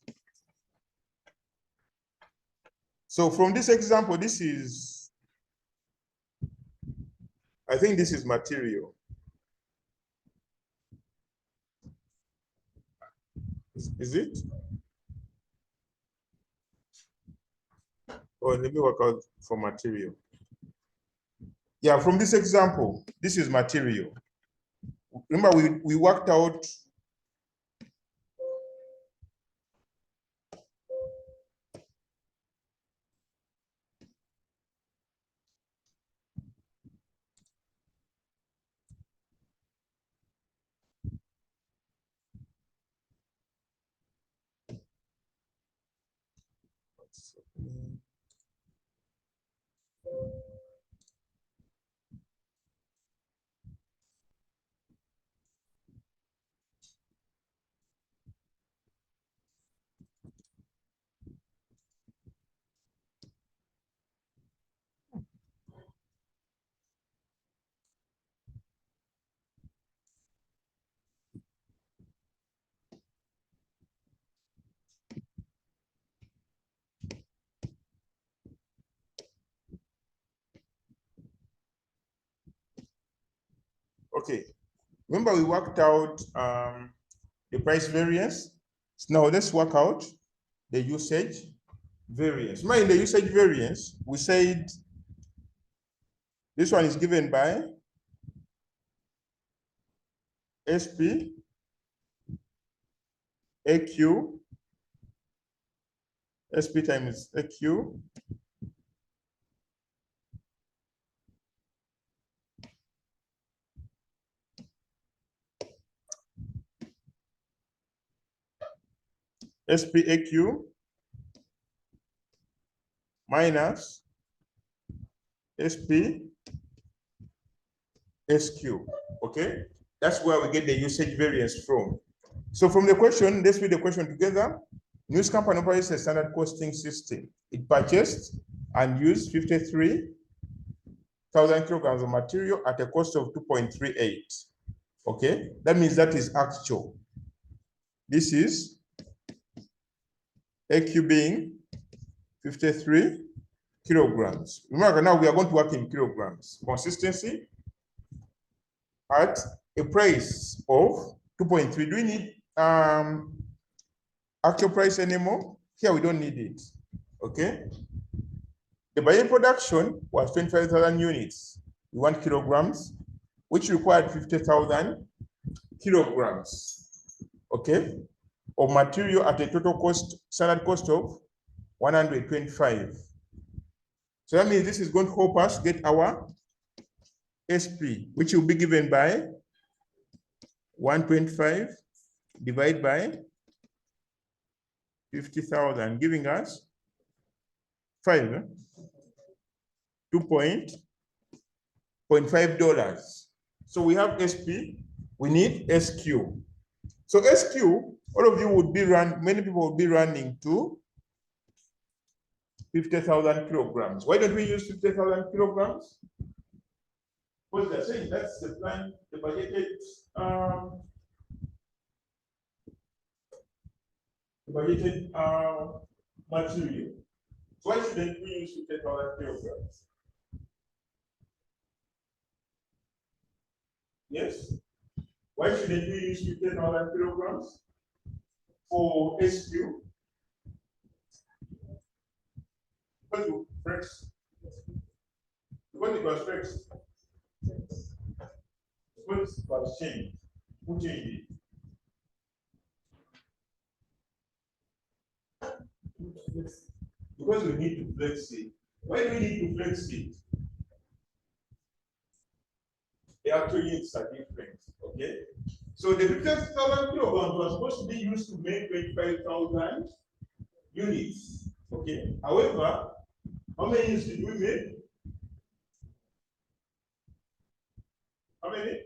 So from this example, this is, I think this is material. Is it? Or let me work out for material. Yeah, from this example, this is material. Remember, we worked out okay. Remember, we worked out the price variance. So now let's work out the usage variance. Remember, in the usage variance, we said this one is given by SP AQ, SP times AQ SPAQ minus SP SQ. Okay, that's where we get the usage variance from. So from the question, let's read the question together. News company operates a standard costing system. It purchased and used 53,000 kilograms of material at a cost of 2.38. Okay, that means that is actual. This is AQ being 53 kilograms. Remember, now we are going to work in kilograms. Consistency at a price of 2.3. Do we need actual price anymore? Here we don't need it. Okay. The by production was 25,000 units. We want kilograms, which required 50,000 kilograms. Okay. Of material at a total cost, standard cost of 125. So that means this is going to help us get our SP, which will be given by 125 divided by 50,000, giving us 2.5 $. So we have SP, we need SQ. So SQ, all of you would be many people would be running to 50,000 kilograms. Why don't we use 50,000 kilograms? Because they're saying that's the plan, the budgeted material. So why shouldn't we use 50,000 kilograms? Yes? Why shouldn't we use 50,000 kilograms for SQ? Because you flex. Because it was fixed. Because it was changed. Who changed it? Because we need to flex it. Why do we need to flex it? The actual units are different. Okay. So the 50,000 kilograms was supposed to be used to make 25,000 units. Okay. However, how many units did we make? How many?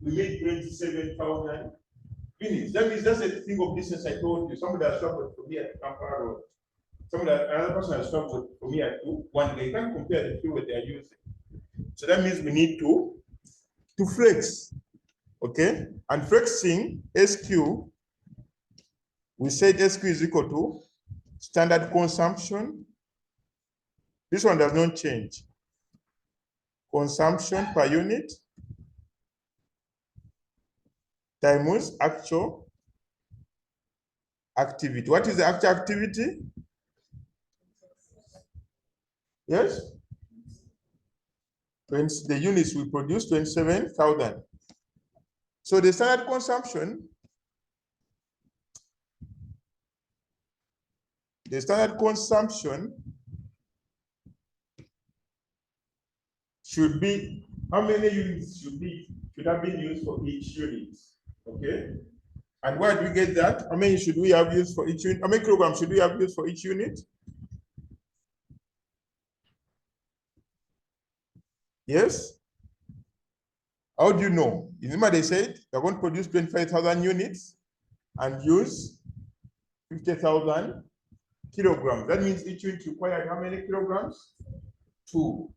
We made 27,000 units. That means that's the thing of distance I told you. Somebody has traveled from here to Kampala Road. Another person has traveled from here to one day. You can't compare the fuel they are using. So that means we need to flex. Okay. And flexing SQ, we said SQ is equal to standard consumption. This one does not change. Consumption per unit times actual activity. What is the actual activity? Yes? The units we produce, 27,000. So the standard consumption, should be, how many units should have been used for each unit? Okay. And where do we get that? How many should we have used for each unit? How many kilograms should we have used for each unit? Yes? How do you know? Remember they said they're going to produce 25,000 units and use 50,000 kilograms. That means each unit required how many kilograms? 2.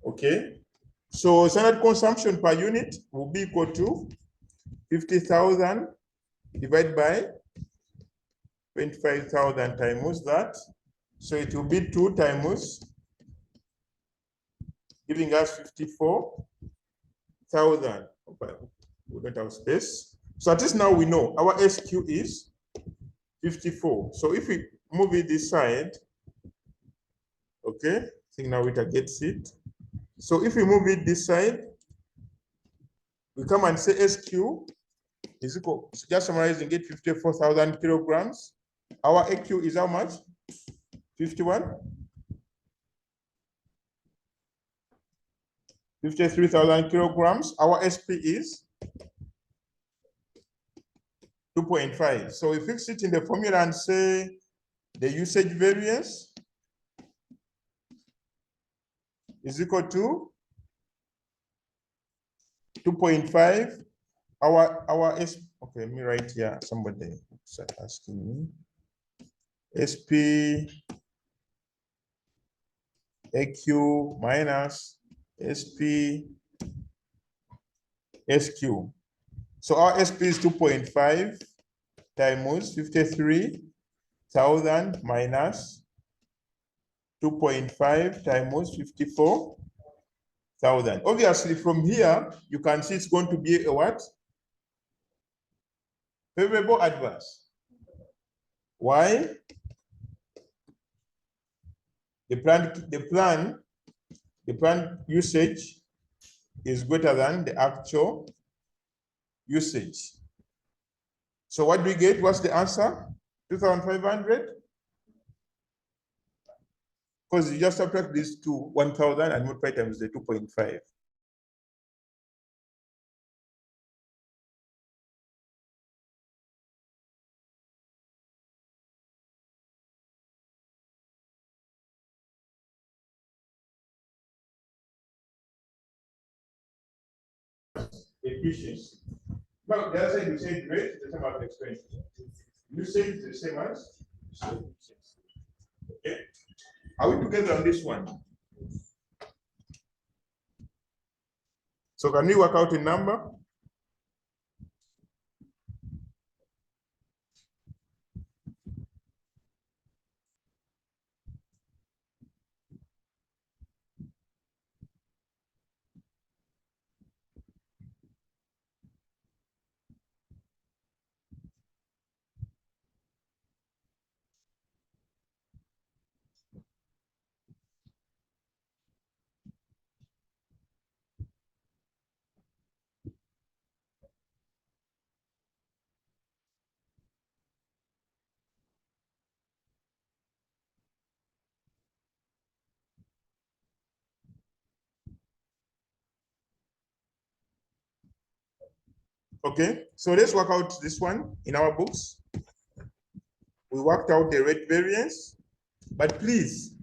Okay. So standard consumption per unit will be equal to 50,000 divided by 25,000 times that. So it will be 2 times, giving us 54,000. We don't have space. So at least now we know our SQ is 54. So if we move it this side, okay, I think now we can get it. So if we move it this side, we come and say SQ is equal, just summarizing, get 54,000 kilograms. Our AQ is how much? 51? 53,000 kilograms. Our SP is 2.5. So we fix it in the formula and say the usage variance is equal to 2.5. Our SP, okay, let me write here. Somebody is asking me. SP AQ minus SP SQ. So our SP is 2.5 times 53,000 minus 2.5 times 54,000. Obviously, from here, you can see it's going to be a what? Favorable adverse. Why? The plan usage is greater than the actual usage. So what do we get? What's the answer? 2,500? Because you just subtract these two, 1,000 and multiply times the 2.5. Efficiency. Now, the other side, you say rate is the same as expense. Usage is the same as efficiency. Okay. Are we together on this one? So can we work out a number? Okay, so let's work out this one in our books. We worked out the rate variance, but please,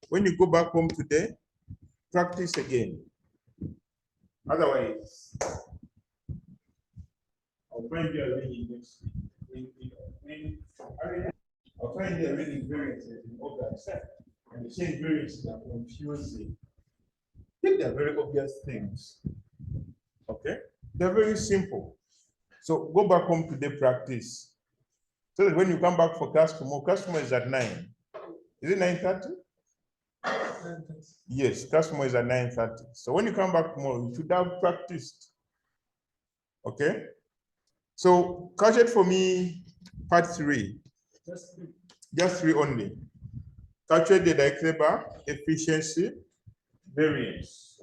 when you go back home today, practice again. Otherwise, I'll find you a reading next week. I'll find you a reading variances in August, and the same variances are confusing. I think they're very obvious things. Okay, they're very simple. So go back home today, practice. So that when you come back for customer is at 9. Is it 9:30? Yes, customer is at 9:30. So when you come back tomorrow, you should have practiced. Okay. So calculate for me part 3. Just three only. Calculate the Dirichlet efficiency variance.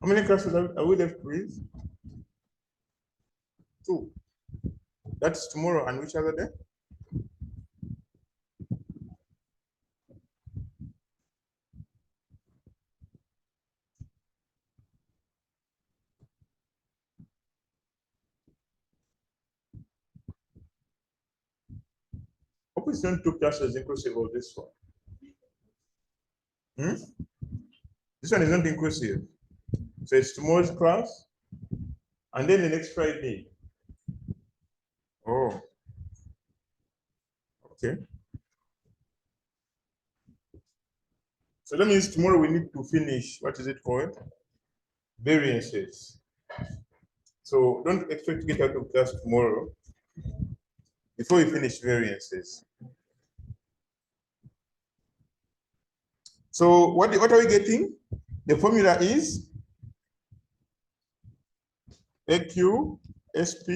How many classes are we left with? 2. That's tomorrow, and which other day? Hope it's not 2 classes inclusive of this one. This one is not inclusive. So it's tomorrow's class, and then the next Friday. Oh, okay. So that means tomorrow we need to finish, what is it called? Variances. So don't expect to get out of class tomorrow before we finish variances. So what are we getting? The formula is AQ SP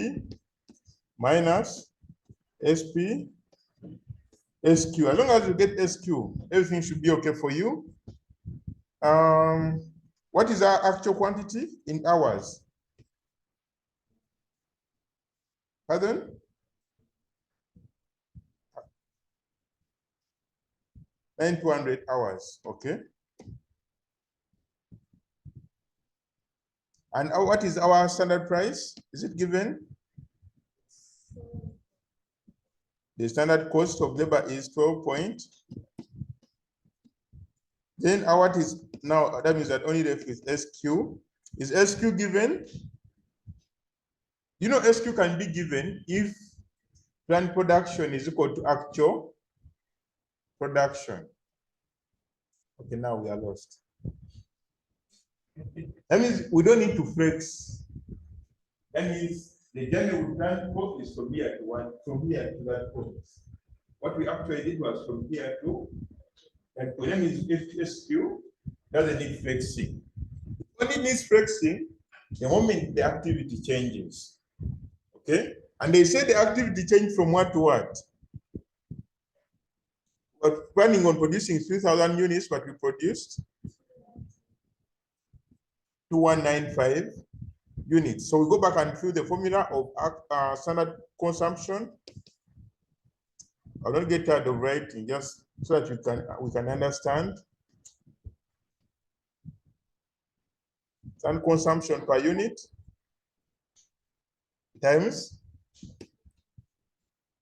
minus SP SQ. As long as you get SQ, everything should be okay for you. What is our actual quantity in hours? Pardon? 9,200 hours, okay. And what is our standard price? Is it given? The standard cost of labor is 12 point. Then what is now, that means that only left is SQ. Is SQ given? You know, SQ can be given if planned production is equal to actual production. Okay, now we are lost. That means we don't need to flex. That means the journey we planned for is from here to that point. What we actually did was from here to that point. That means if SQ doesn't need flexing. When it needs flexing, the moment the activity changes. Okay? And they say the activity changed from what to what? We're planning on producing 3,000 units, but we produced 2,195 units. So we go back and fill the formula of standard consumption. I'll not get tired of writing, just so that we can understand. Standard consumption per unit times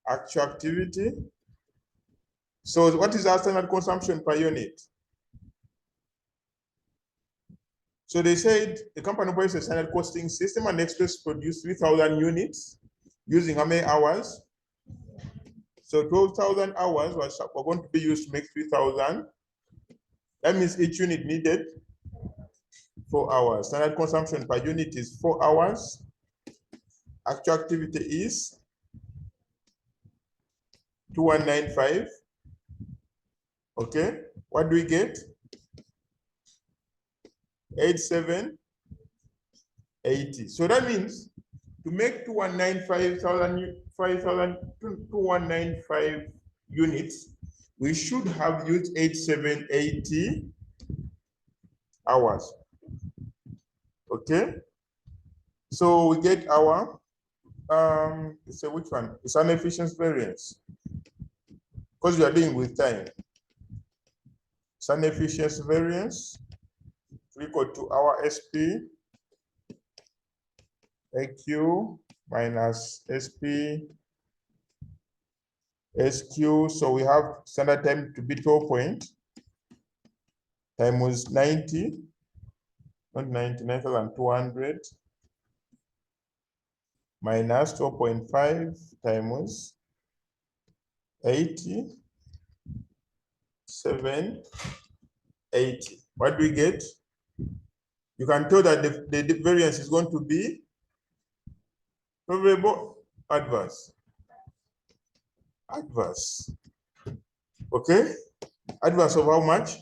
actual activity. So what is our standard consumption per unit? So they said the company operates a standard costing system and expects to produce 3,000 units using how many hours? So 12,000 hours were going to be used to make 3,000. That means each unit needed 4 hours. Standard consumption per unit is 4 hours. Actual activity is 2,195. Okay, what do we get? 8,780. So that means to make 2,195 units, we should have used 8,780 hours. Okay, so we get our so which one? It's an efficiency variance because we are dealing with time. It's an efficiency variance equal to our SP AQ minus SP SQ. So we have standard time to be 12 point. Time was 90, not 99,200 minus 12.5 times 80, 780. What do we get? You can tell that the variance is going to be favorable, adverse. Adverse. Okay? Adverse of how much?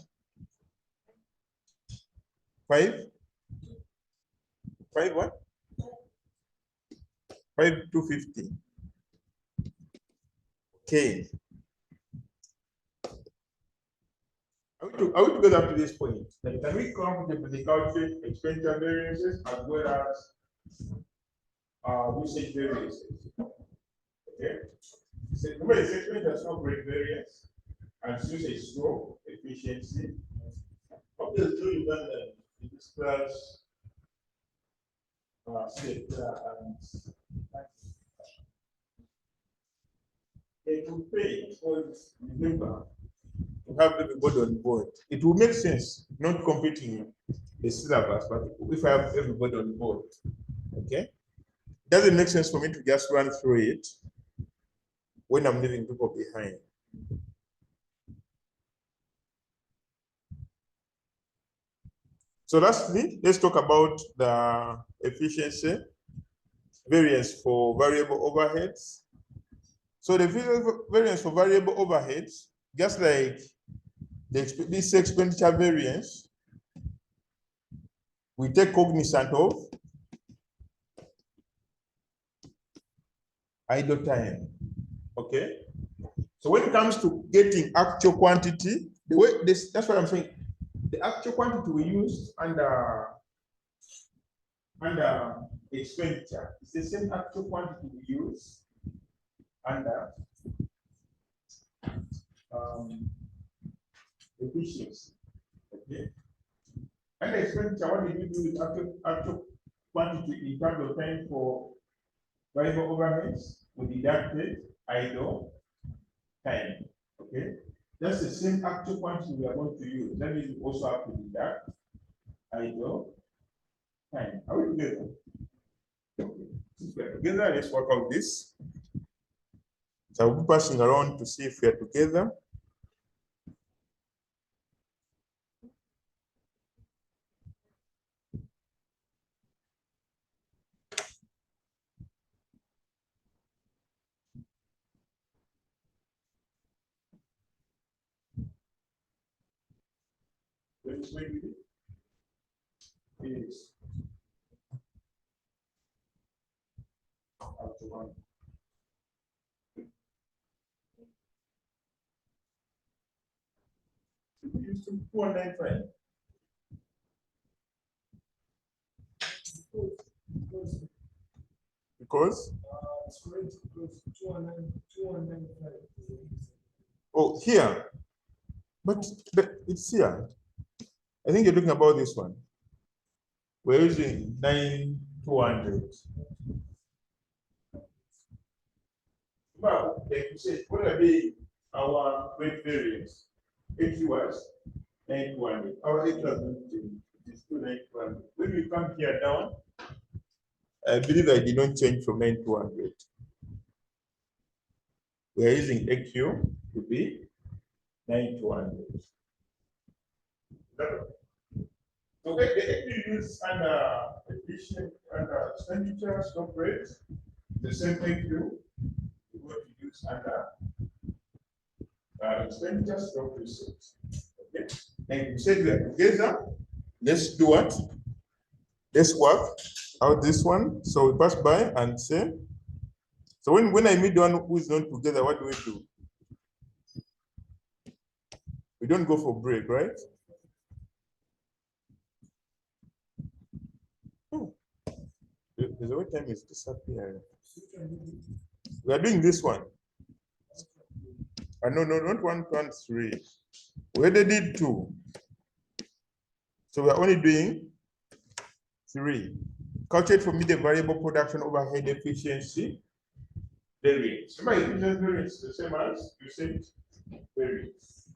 5? 5 what? 5,250. Okay. Are we together up to this point? Then can we comfortably calculate expenditure variances as well as usage variances? Okay. So remember, expenditure is not great variance and usage is slow efficiency. Okay, so you done that in this class. It will pay because remember, to have everybody on board. It will make sense, not completing the syllabus, but if I have everybody on board, okay? It doesn't make sense for me to just run through it when I'm leaving people behind. So lastly, let's talk about the efficiency variance for variable overheads. So the variance for variable overheads, just like this expenditure variance, we take cognizant of idle time, okay? So when it comes to getting actual quantity, the way this, that's what I'm saying, the actual quantity we use under expenditure, it's the same actual quantity we use under efficiency, okay? Under expenditure, what did we do with actual quantity in terms of time for variable overheads? We deducted idle time, okay? That's the same actual quantity we are going to use. That means we also have to deduct idle time. Are we together? If we are together, let's work out this. So I'll be passing around to see if we are together. Yes. After one. Use 295. Because? Oh, here. But it's here. I think you're talking about this one. We're using 9,200. Well, like you said, what are they? Our rate variance. It was 9,200. Our rate is 2,900. When we come here down, I believe I did not change from 9,200. We are using AQ to be 9,200. Okay, the AQ used under efficient under expenditure stock rate, the same AQ we going to use under expenditure stock receipts. Okay, and we said we are together. Let's do what? Let's work out this one. So we pass by and say, so when I meet one who is not together, what do we do? We don't go for break, right? Oh, the way time is disappearing. We are doing this one. No, not 1.3. We already did 2. So we are only doing 3. Calculate for me the variable production overhead efficiency variance. Remember, efficiency variance is the same as usage variance.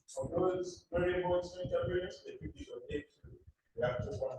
So those variable expenditure variance, they put it on X, the actual one.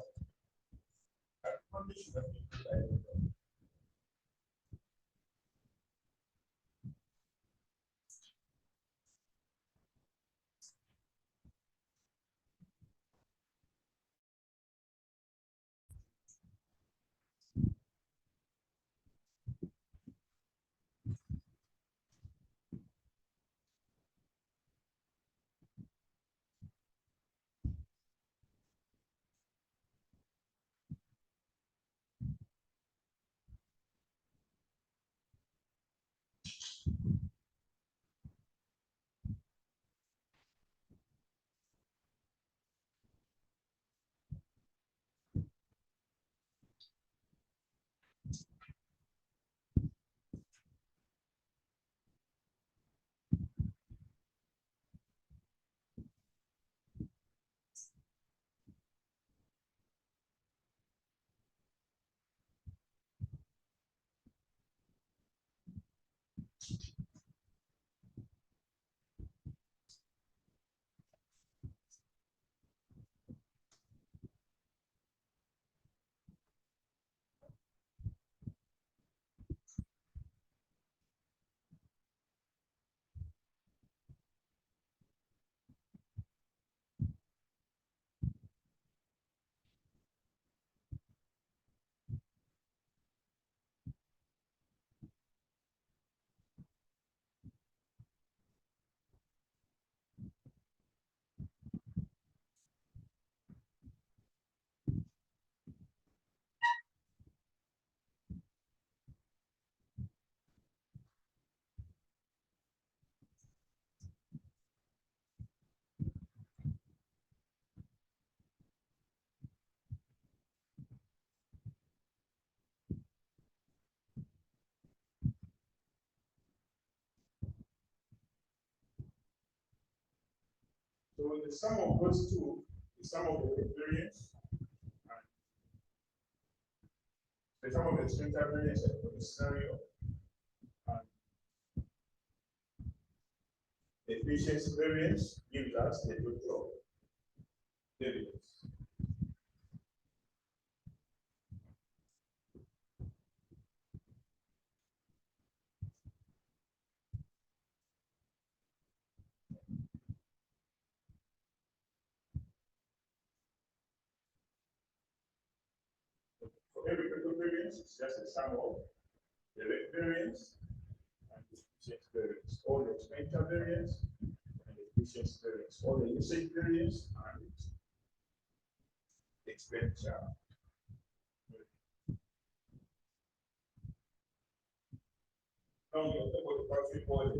So the sum of those two, the sum of the variance and the sum of the experimental variance for the scenario and the efficiency variance gives us the total variance. For every total variance, it's just the sum of the rate variance and the efficiency variance, or the experimental variance and the efficiency variance, or the usage variance and expenditure. Now we are about what we call it.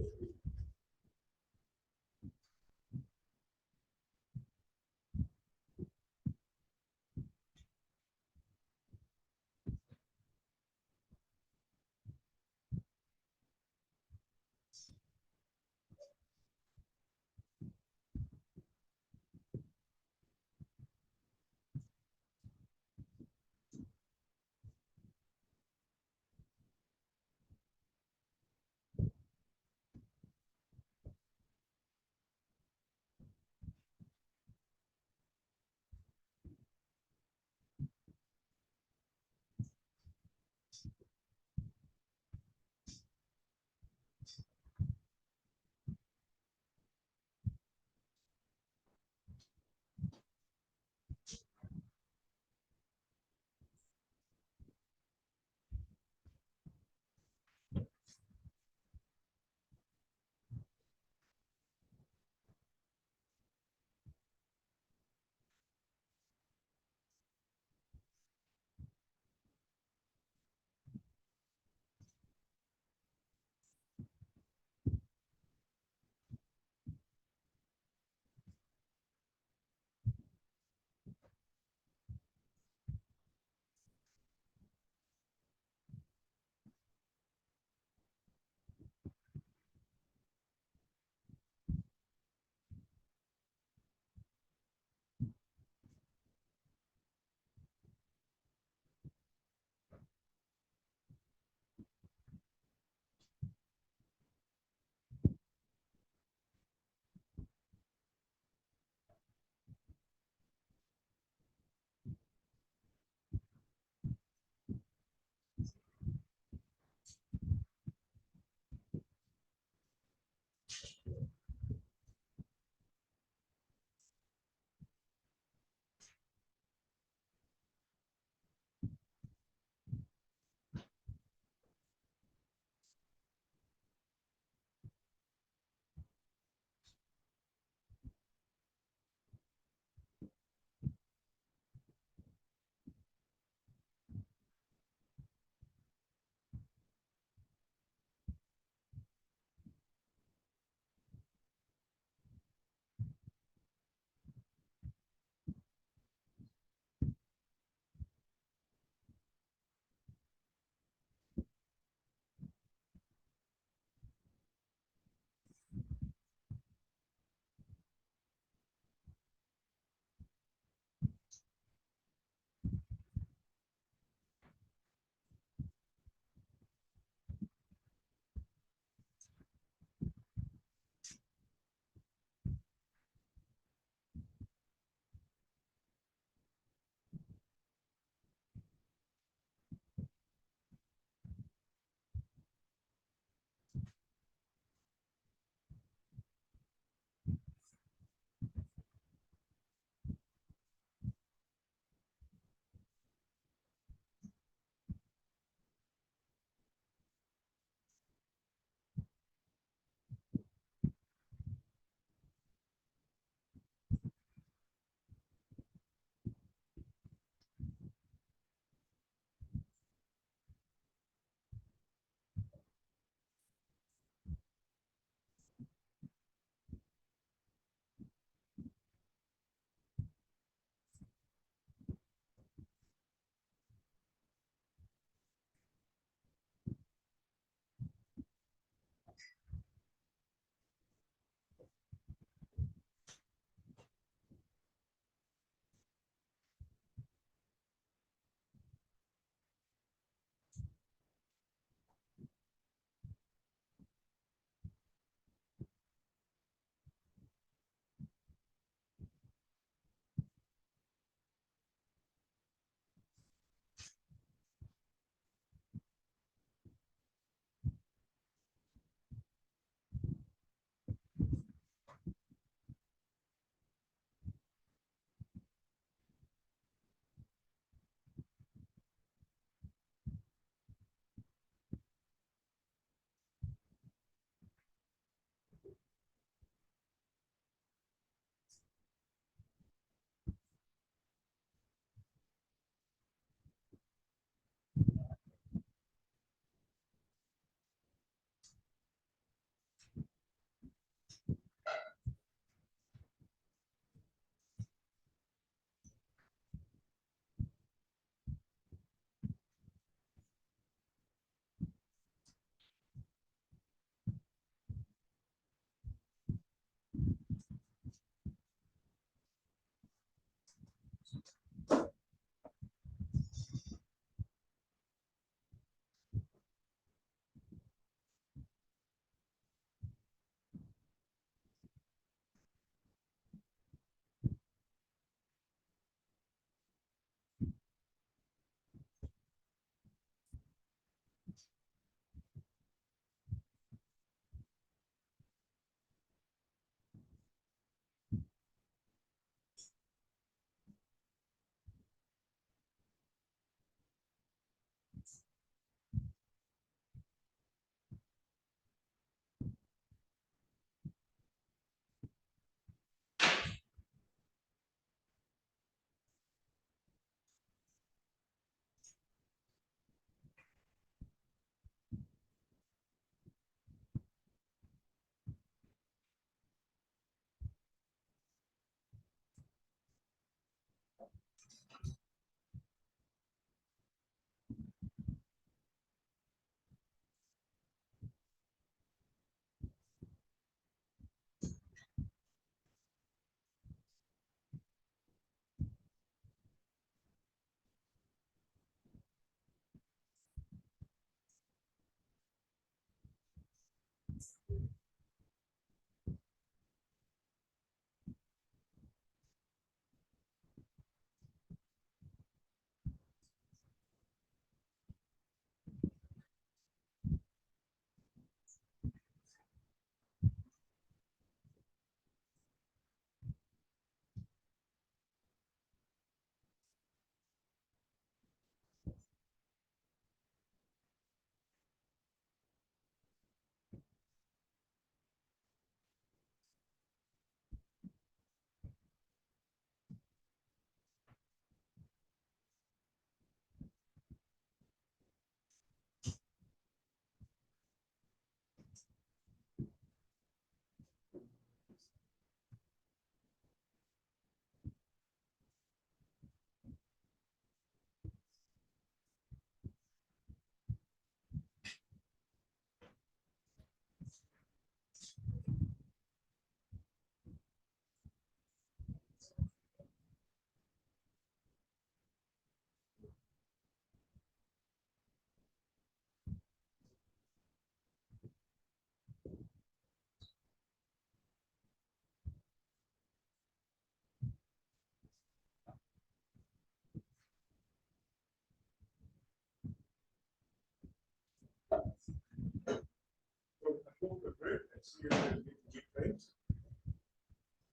different.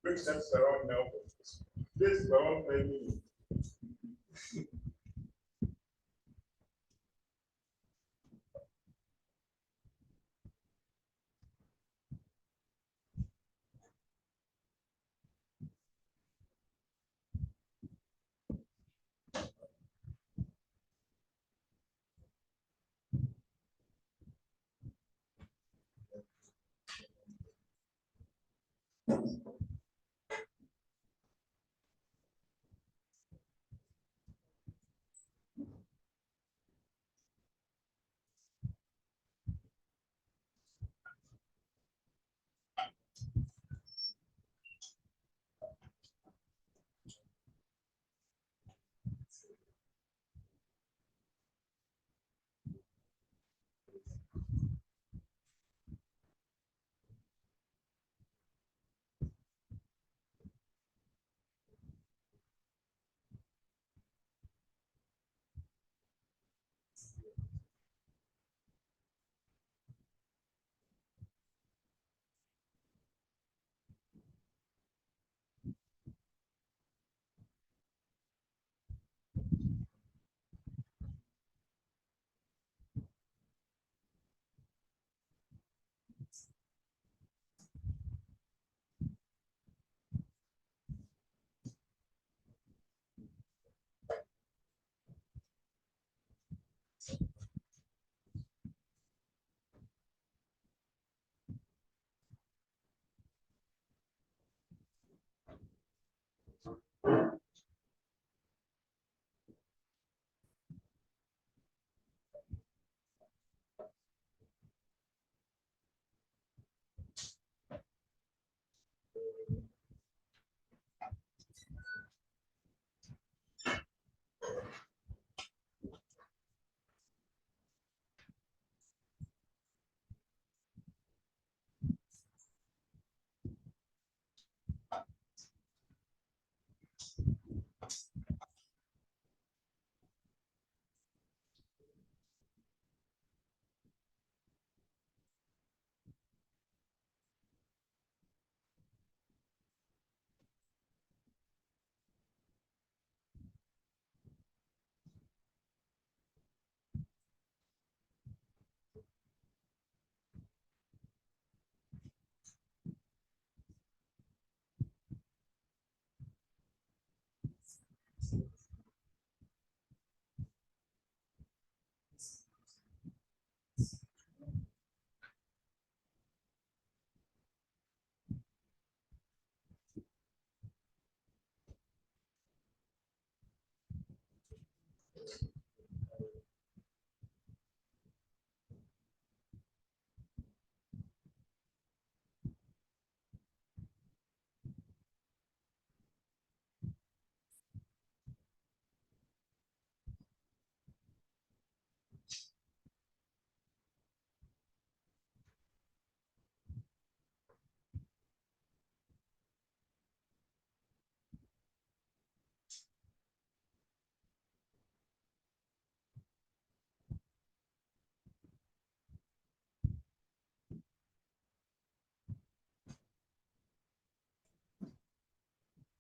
Break starts around now. This is around 5 minutes.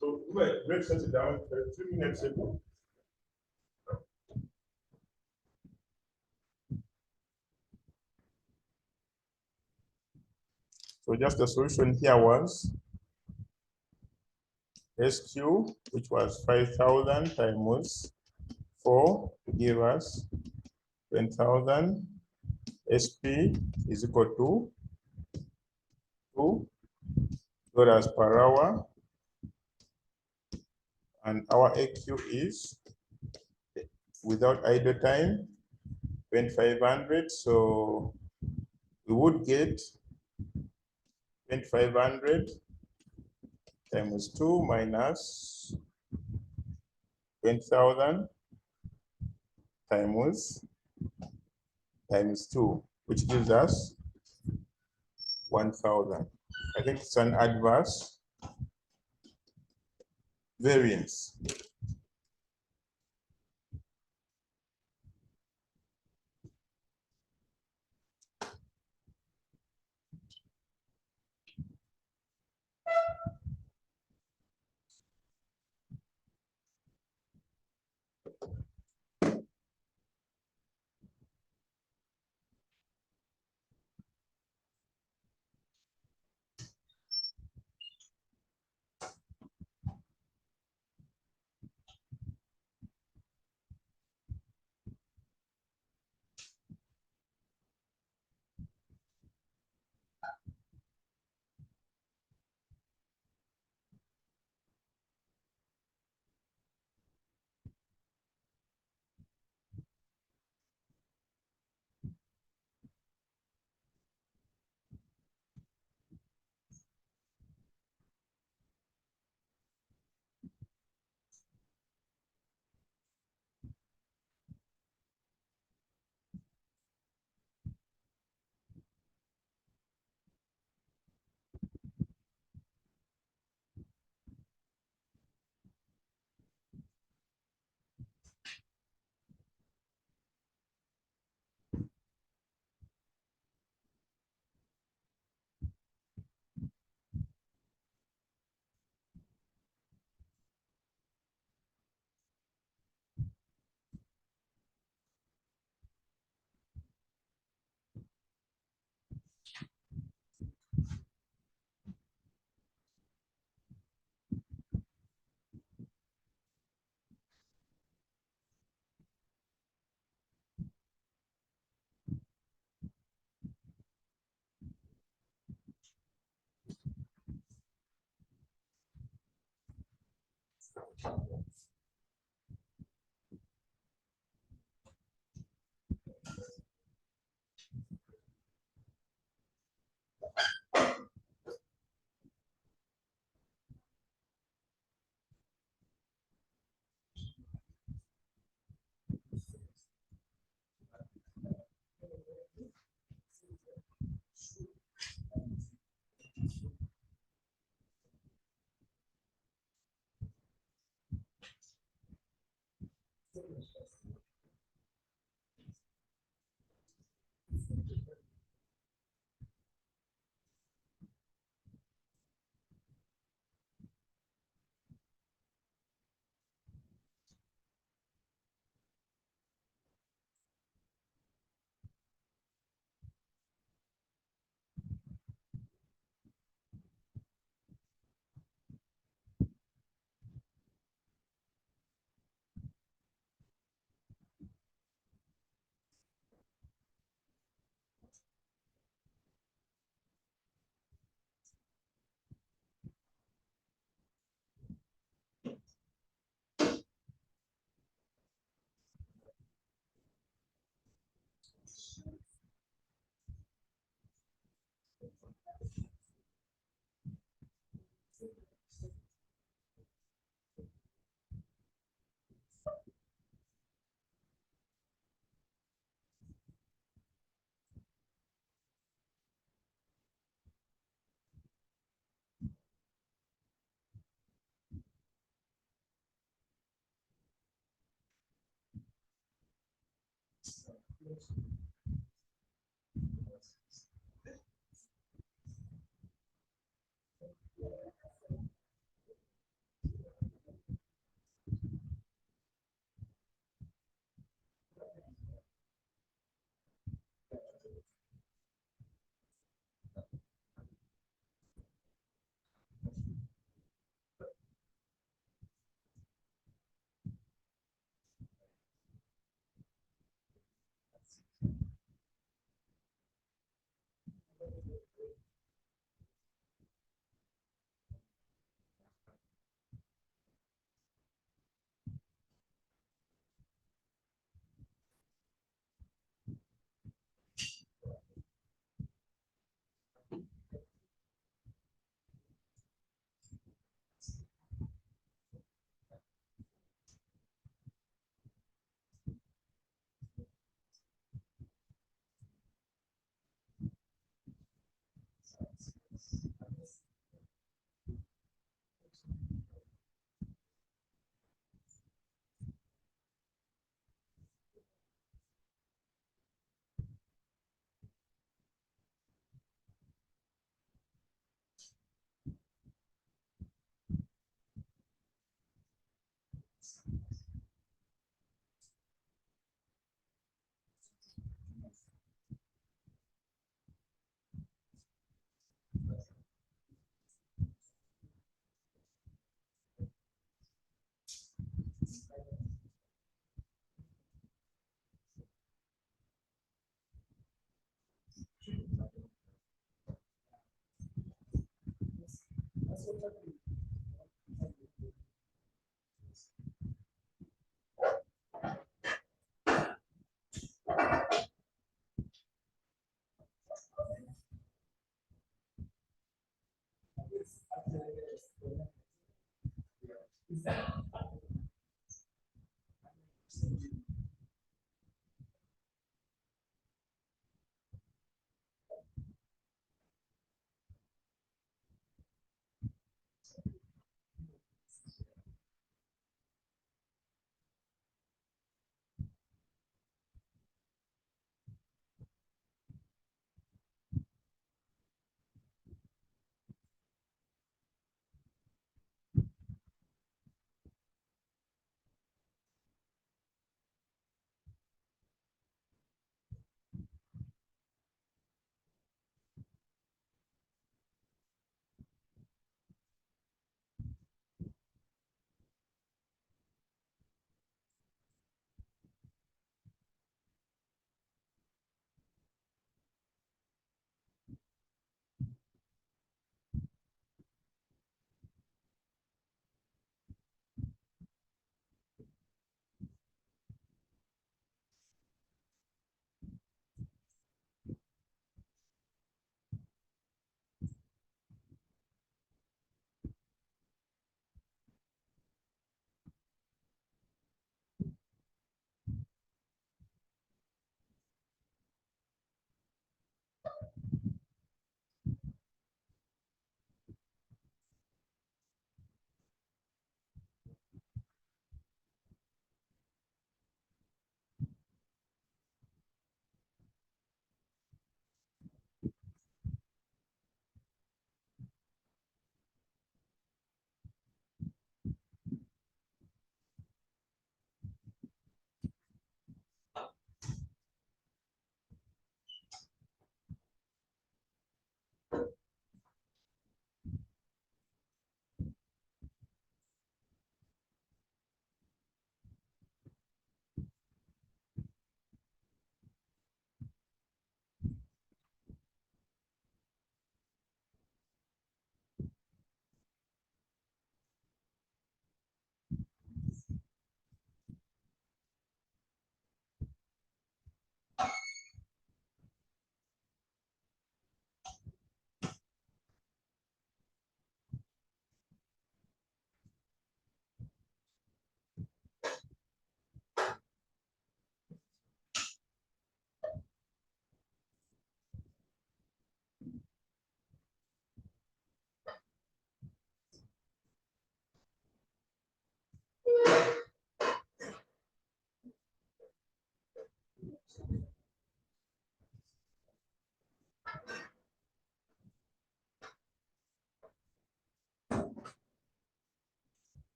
So break sets it down 3 minutes ago. So just the solution here was SQ, which was 5,000 times 4 to give us 10,000. SP is equal to $2 per hour. And our AQ is, without idle time, 2,500. So we would get 2,500 times 2 minus 20,000 times 2, which gives us 1,000. I think it's an adverse variance.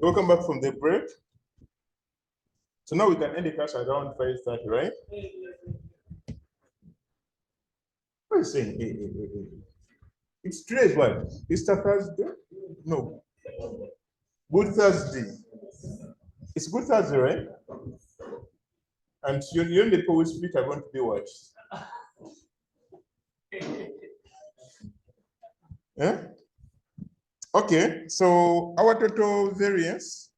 Welcome back from the break. So now we can end the class around 5:30, right? What are you saying? It's today is what? Easter Thursday? No. Good Thursday. It's Good Thursday, right? And you and the Holy Spirit are going to be what? Yeah? Okay, so our total variance,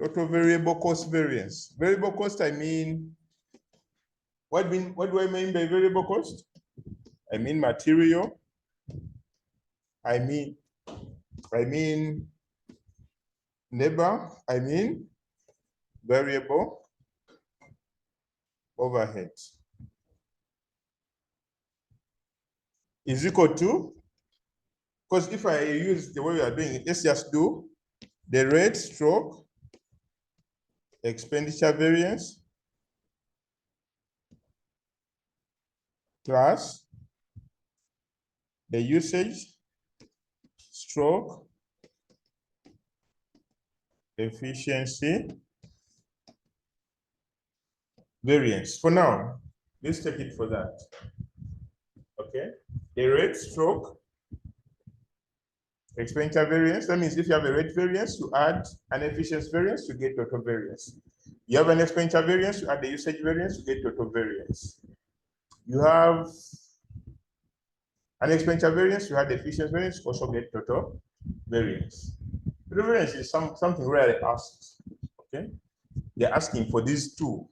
total variable cost variance. Variable cost, I mean, what do I mean by variable cost? I mean material. I mean labor. I mean variable overhead is equal to, because if I use the way we are doing it, let's just do the rate stroke expenditure variance plus the usage stroke efficiency variance. For now, let's take it for that. Okay, the rate stroke expenditure variance. That means if you have a rate variance, you add an efficiency variance to get total variance. You have an expenditure variance, you add the usage variance to get total variance. You have an expenditure variance, you add the efficiency variance, also get total variance. Total variance is something rarely asked. Okay, they're asking for these two,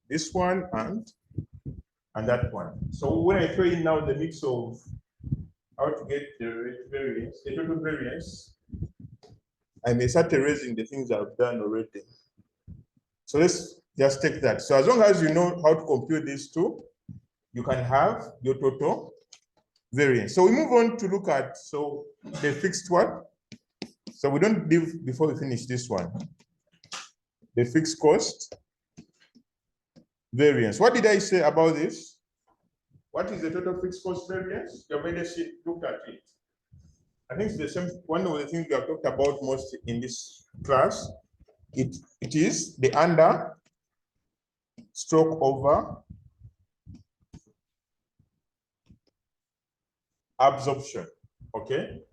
this one and that one. So when I throw in now the mix of how to get the rate variance, the total variance, I may start erasing the things I've done already. So let's just take that. So as long as you know how to compute these two, you can have your total variance. So we move on to look at the fixed one. So we don't leave before we finish this one. The fixed cost variance. What did I say about this? What is the total fixed cost variance? You have already looked at it. I think it's the same. One of the things we have talked about most in this class. It is the under stroke over absorption. Okay.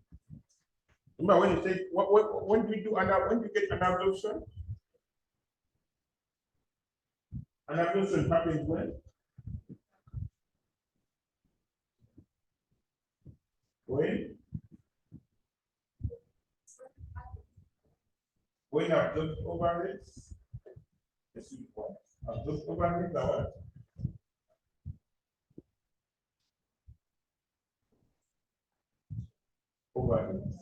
Remember when you take when do we do under, when do you get an absorption? An absorption happens when? When absorbed overheads, absorbed overheads are what? Overheads.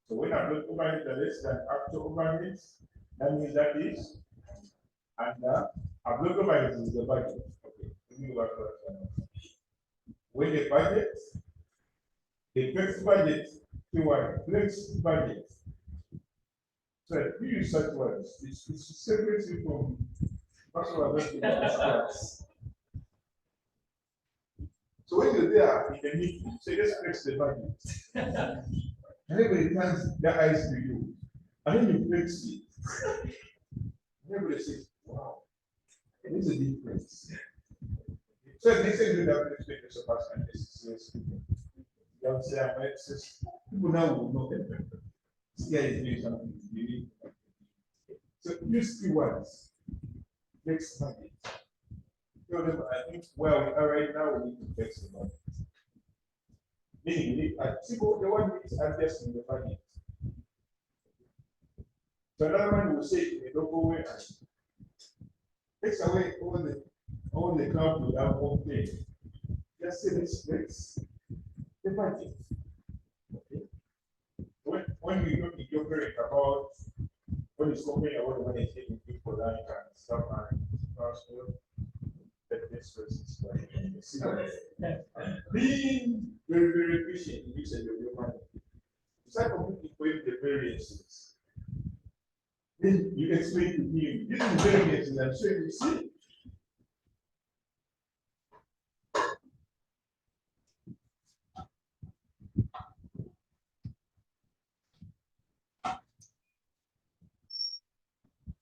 So when absorbed overheads are less than actual overheads, that means that is under absorbed overheads is the budget. Okay, let me go back to that. When the budget, the fixed budget, fixed budget. So we use such words. It's separate from personal. So when you're there in the meeting, you say, let's fix the budget. Everybody turns their eyes to you. And then you fix it. Everybody says, wow, there's a difference. So next time you have to explain to the person, you have to say, I'm excess. People now will know them. This guy is doing something unique. So use keywords. Fix budget. Tell them, I think where we are right now, we need to fix the budget. Meaning, people, the one who is adjusting the budget. So another one will say in a local way, takes away all the crowd will have one thing. Just say let's fix the budget. Okay. When we don't elaborate about what is complaining about the money taking people like and stuff and transport, this was being very, very efficient in using your money. Start completely with the variances. Then you explain to him using variances and so you see.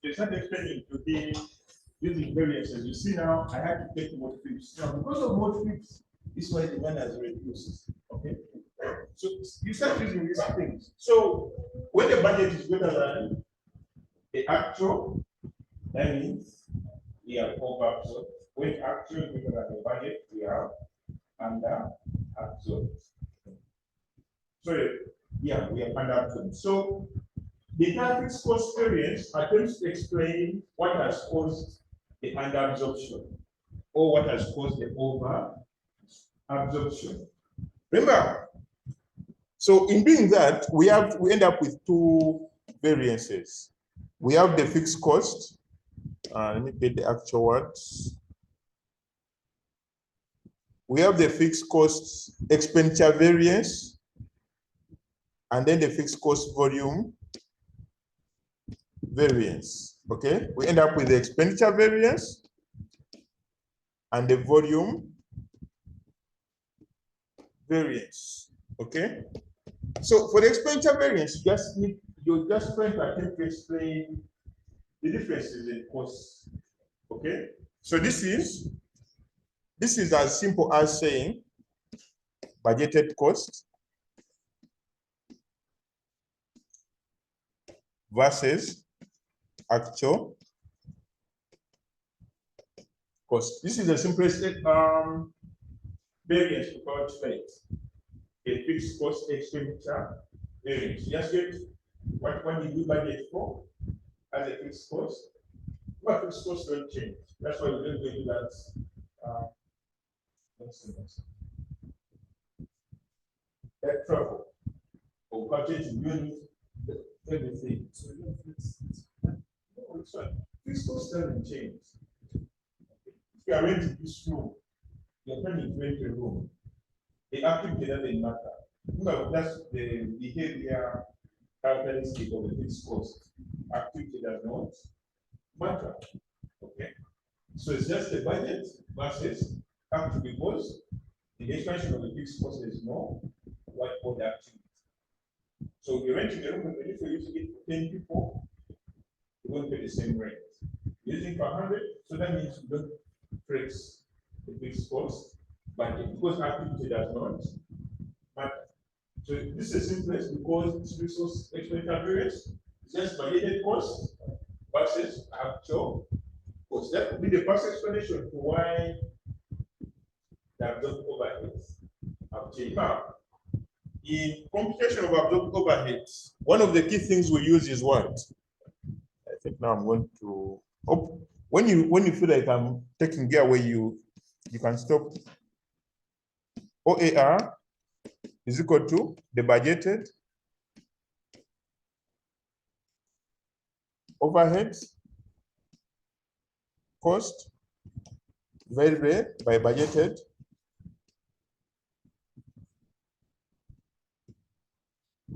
You start explaining to him using variances. You see now, I had to take more trips. Now, because of more trips, this is why the demand has reduced. Okay. So you start using these things. So when the budget is greater than the actual, that means we are over absorbed. When actual is greater than the budget, we are under absorbed. Sorry, yeah, we are under absorbed. So the fixed cost variance attempts to explain what has caused the under absorption or what has caused the over absorption. Remember, so in doing that, we end up with two variances. We have the fixed cost. Let me get the actual words. We have the fixed cost expenditure variance, and then the fixed cost volume variance. Okay, we end up with the expenditure variance and the volume variance. Okay. So for the expenditure variance, you just trying to attempt to explain the differences in costs. Okay. So this is as simple as saying budgeted cost versus actual cost. This is the simplest variance to calculate a fixed cost expenditure variance. Just get what did you budget for as a fixed cost. But fixed costs don't change. That's why we don't go into that. That travel or budget unit everything. So no, it's fine. Fixed costs doesn't change. If you are renting this room, you're planning to rent a room. The activity doesn't matter. That's the behavior characteristic of the fixed cost. Activity does not matter. Okay. So it's just the budget versus activity, because the expansion of the fixed cost is more what for the activity. So if you're renting a room, if you're using it for 10 people, you won't pay the same rent. Using for 100, so that means you don't fix the fixed cost, but because activity does not matter. So this is simplest because it's resource expenditure variance. It's just budgeted cost versus actual cost. That would be the first explanation for why the absorbed overheads have changed. Now, in computation of absorbed overheads, one of the key things we use is what? I think now I'm going to. Oh, when you feel like I'm taking gear away, you can stop. OAR is equal to the budgeted overheads cost divided by budgeted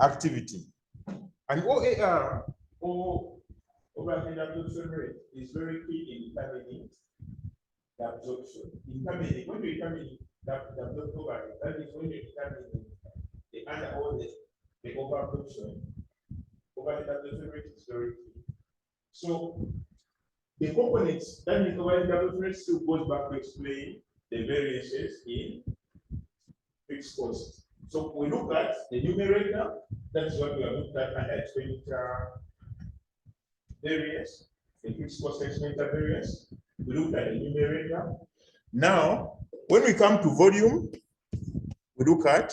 activity. And OAR, or overhead absorption rate, is very key in determining the absorption. When you determine the absorption overhead, that is when you determine the under or the overabsorption. Overhead absorption rate is very key. So the components that is overhead absorption rate still goes back to explain the variances in fixed costs. So we look at the numerator. That's what we have looked at under expenditure variance, the fixed cost expenditure variance. We look at the numerator. Now, when we come to volume, we look at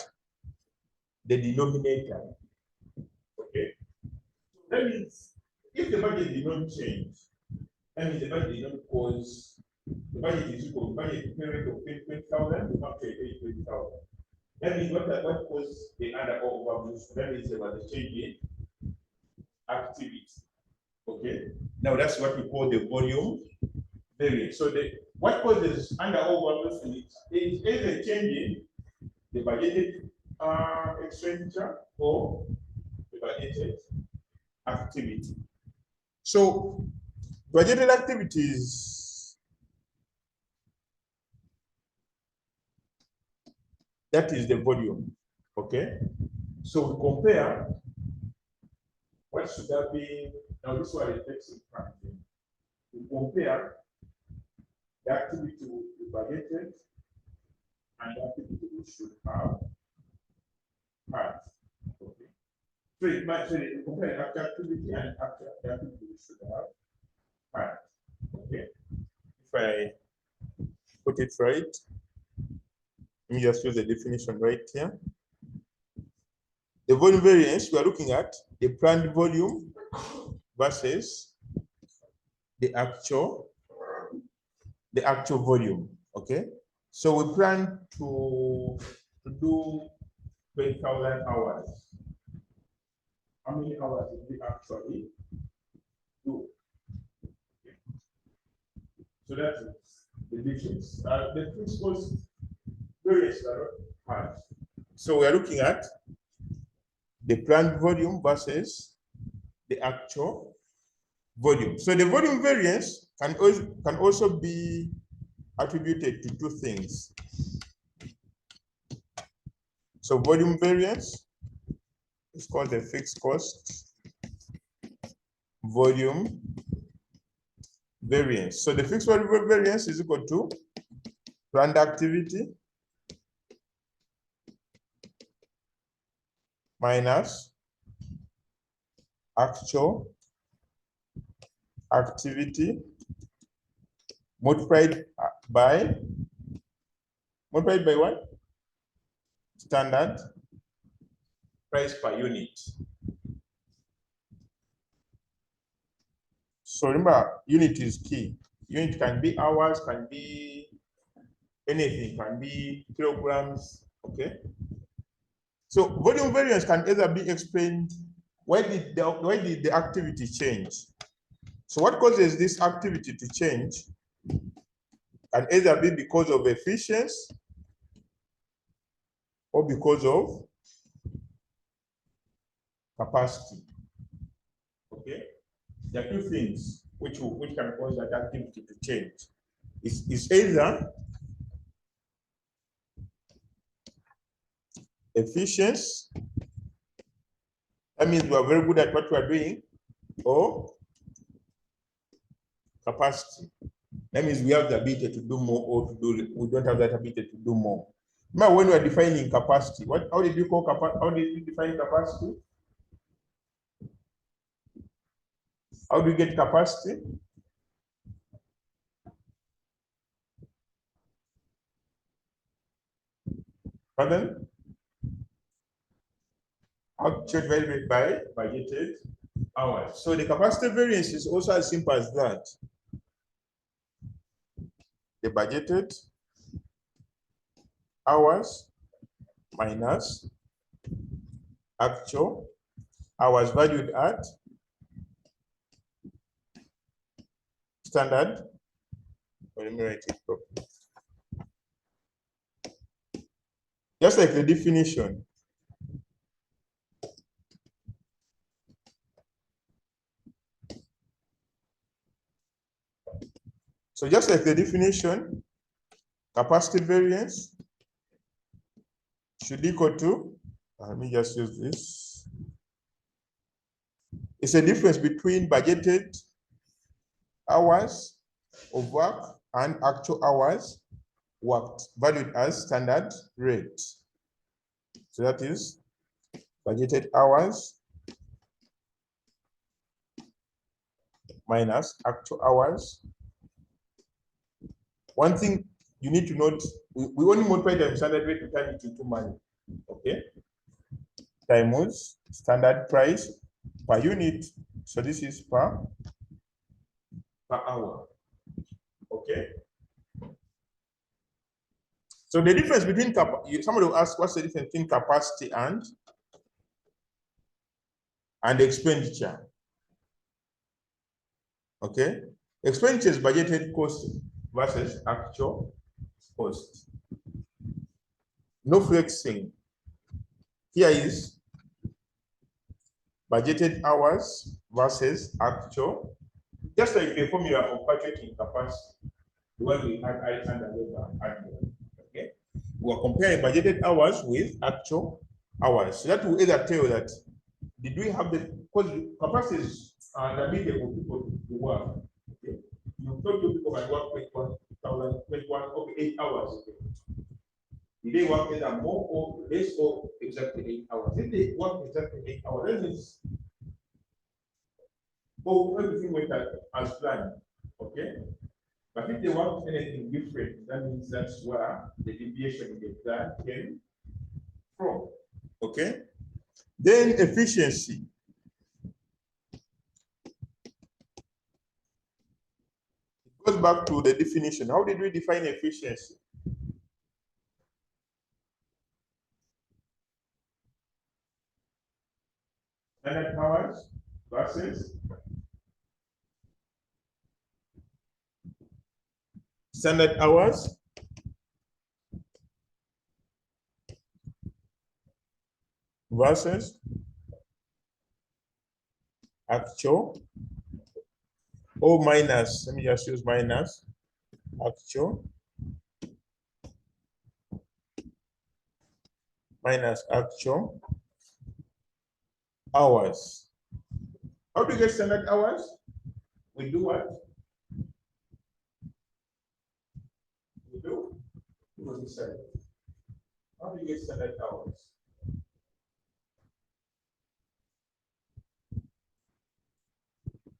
the denominator. Okay. That means if the budget did not change, that means the budget did not cause, the budget is equal to budget period of 20,000 to up to 20,000. That means what caused the under overabsorption? That means there was a change in activity. Okay. Now that's what we call the volume variance. So what causes under overabsorption is either changing the budgeted expenditure or the budgeted activity. So budgeted activities, that is the volume. Okay. So we compare what should that be. Now this one takes in front. We compare the activity we budgeted and the activity we should have had. Okay. So it might say compare after activity and after the activity we should have had. Okay. If I put it right, let me just use the definition right here. The volume variance, we are looking at the planned volume versus the actual volume. Okay. So we plan to do 20,000 hours. How many hours did we actually do? Okay. So that's the difference. The fixed cost variance are hard. So we are looking at the planned volume versus the actual volume. So the volume variance can also be attributed to two things. So volume variance is called the fixed cost volume variance. So the fixed volume variance is equal to planned activity minus actual activity multiplied by what? Standard price per unit. So remember, unit is key. Unit can be hours, can be anything, can be kilograms, okay? So volume variance can either be explained, why did the activity change? So what causes this activity to change can either be because of efficiency or because of capacity. Okay, there are two things which can cause that activity to change. It's either efficiency, that means we are very good at what we are doing, or capacity, that means we have the ability to do more, or we don't have that ability to do more. Remember when we are defining capacity, how did you define capacity? How do you get capacity? Pardon? Actual divided by budgeted hours. So the capacity variance is also as simple as that. The budgeted hours minus actual hours valued at standard. Let me write it properly. Just like the definition. So just like the definition, capacity variance should equal to, let me just use this. It's a difference between budgeted hours of work and actual hours worked, valued as standard rate. So that is budgeted hours minus actual hours. One thing you need to note, we only multiply the standard rate to turn it into money, okay? Times standard price per unit. So this is per hour, okay? So the difference between, somebody will ask, what's the difference between capacity and expenditure? Okay, expenditure is budgeted cost versus actual cost. No flexing. Here is budgeted hours versus actual. Just like the formula of budgeting capacity, the one we had under labor. Okay, we are comparing budgeted hours with actual hours. So that will either tell that did we have the, because capacity is the ability for people to work. Okay, you told people can work 21, okay, 8 hours. Okay. Did they work either more or less or exactly 8 hours? If they work exactly 8 hours, that means everything went as planned. Okay. But if they want anything different, that means that's where the deviation in the plan came from. Okay. Then efficiency. It goes back to the definition. How did we define efficiency? Standard hours versus standard hours versus actual, or minus, let me just use minus actual. minus actual hours. How do you get standard hours? We do what? We do this side. How do you get standard hours?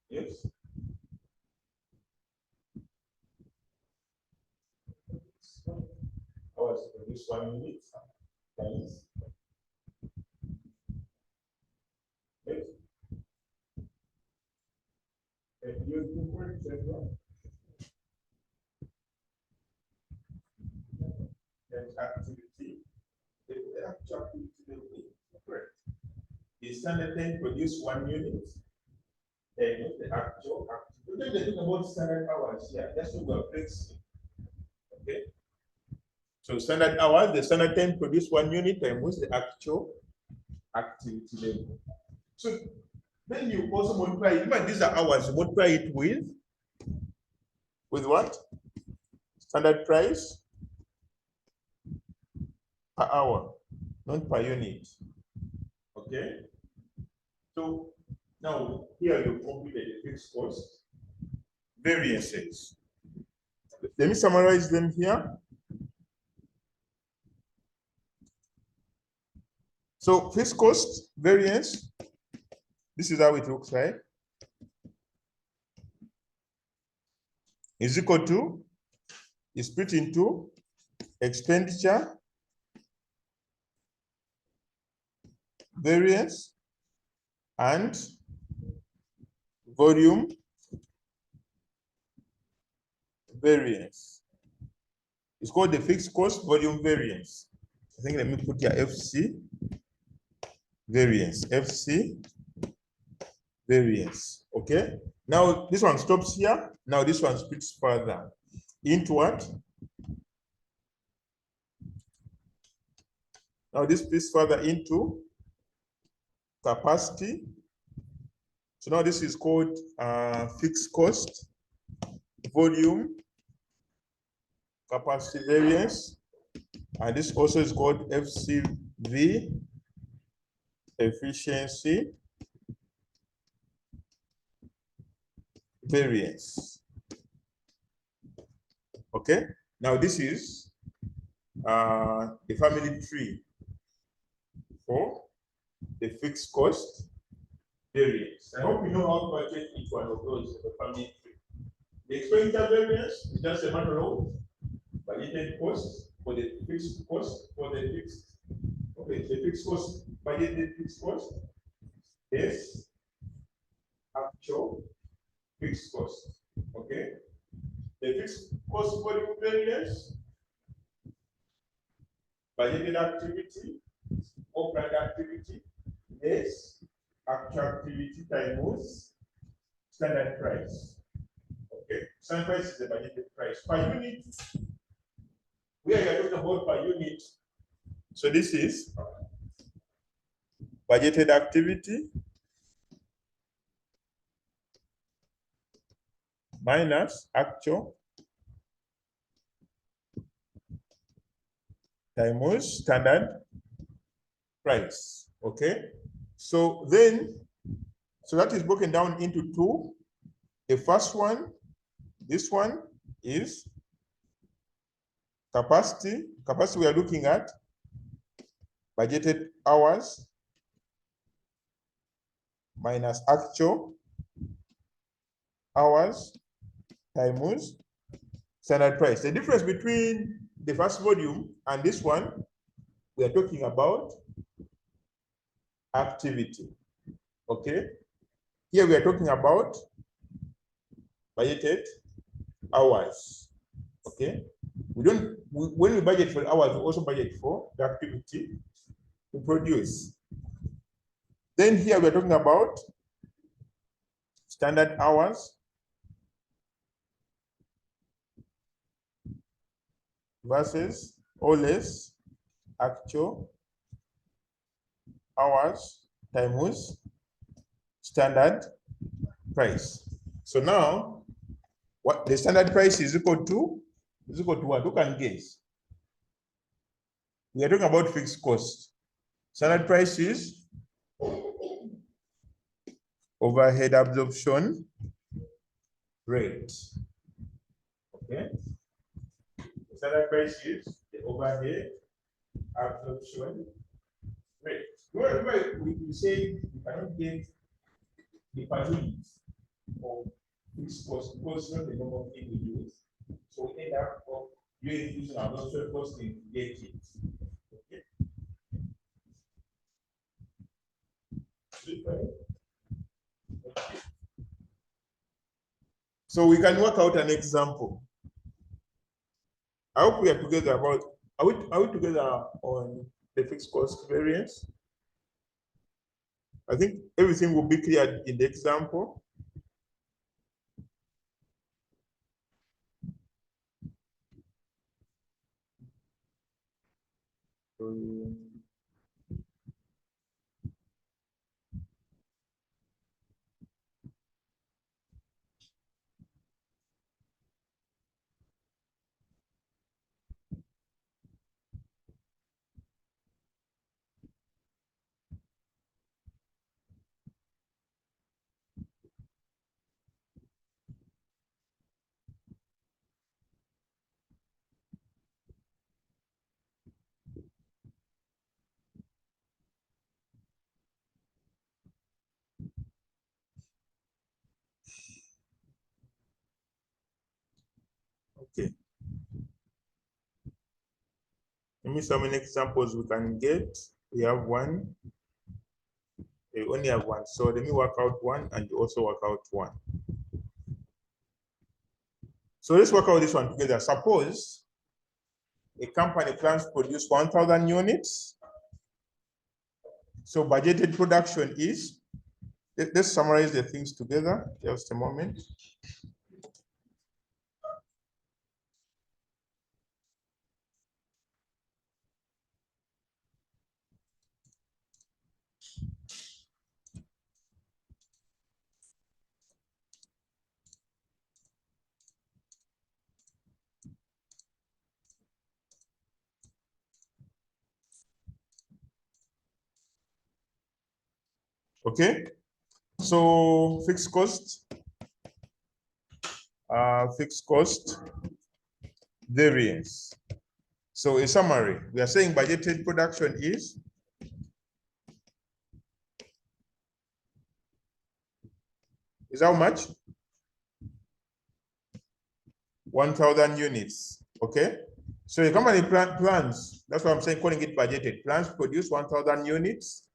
Yes. Hours for this 1 minute times. Yes. And you incorporate that one. That activity, the actual activity will be correct. The standard time produce 1 unit. And the actual activity. We're going to talk about standard hours here. That's what we're fixing. Okay. So standard hours, the standard time produce 1 unit times the actual activity level. So then you also multiply, remember these are hours, you multiply it with what? Standard price per hour, not per unit. Okay. So now here you computed the fixed cost variances. Let me summarize them here. So fixed cost variance, this is how it looks like, is equal to, is split into expenditure variance and volume variance. It's called the fixed cost volume variance. I think let me put here FC variance, FC variance. Okay. Now this one stops here. Now this one splits further into what? Now this splits further into capacity. So now this is called fixed cost volume capacity variance, and this also is called FCV efficiency variance. Okay, now this is the family tree for the fixed cost variance. I hope you know how to budget each one of those in the family tree. The expenditure variance is just a matter of budgeted cost for the fixed cost for the fixed. Okay, the fixed cost, budgeted fixed cost is actual fixed cost. Okay, the fixed cost volume variance, budgeted activity or planned activity is actual activity times standard price. Okay, standard price is the budgeted price per unit. We are talking about per unit. So this is budgeted activity minus actual times standard price. Okay, so then, so that is broken down into two. The first one, this one is capacity. Capacity we are looking at budgeted hours minus actual hours times standard price. The difference between the first volume and this one, we are talking about activity. Okay, here we are talking about budgeted hours. Okay, when we budget for hours, we also budget for the activity to produce. Then here we are talking about standard hours versus or less actual hours times standard price. So now, what the standard price is equal to what? Who can guess? We are talking about fixed cost. Standard price is overhead absorption rate. Okay. Standard price is the overhead absorption rate. Remember, we say we cannot get the per unit of fixed cost because it's not the normal thing we use. So we end up using our absorption costing to get it. Okay. So we can work out an example. I hope we are together about, are we together on the fixed cost variance? I think everything will be clear in the example. Okay. Let me see how many examples we can get. We have one. We only have one. So let me work out one and you also work out one. So let's work out this one together. Suppose a company plans to produce 1,000 units. So budgeted production is, let's summarize the things together. Just a moment. Okay. So fixed cost variance. So a summary, we are saying budgeted production is how much? 1,000 units. Okay. So a company plans, that's why I'm saying calling it budgeted, plans to produce 1,000 units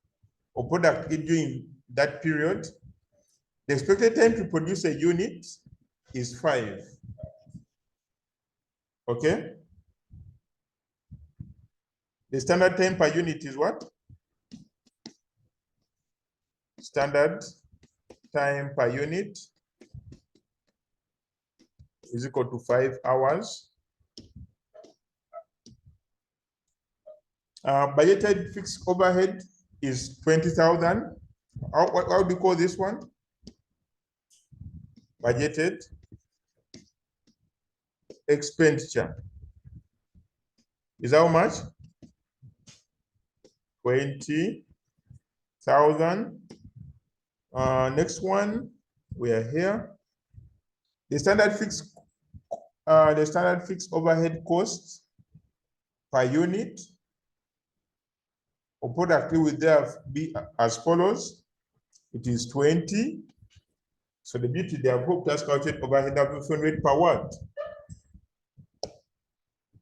of product during that period. The expected time to produce a unit is 5. Okay. The standard time per unit is what? Standard time per unit is equal to 5 hours. Budgeted fixed overhead is 20,000. How do you call this one? Budgeted expenditure is how much? 20,000. Next one, we are here. The standard fixed overhead costs per unit of product will there be as follows. It is 20. So the beauty they have hoped us calculate overhead absorption rate per what?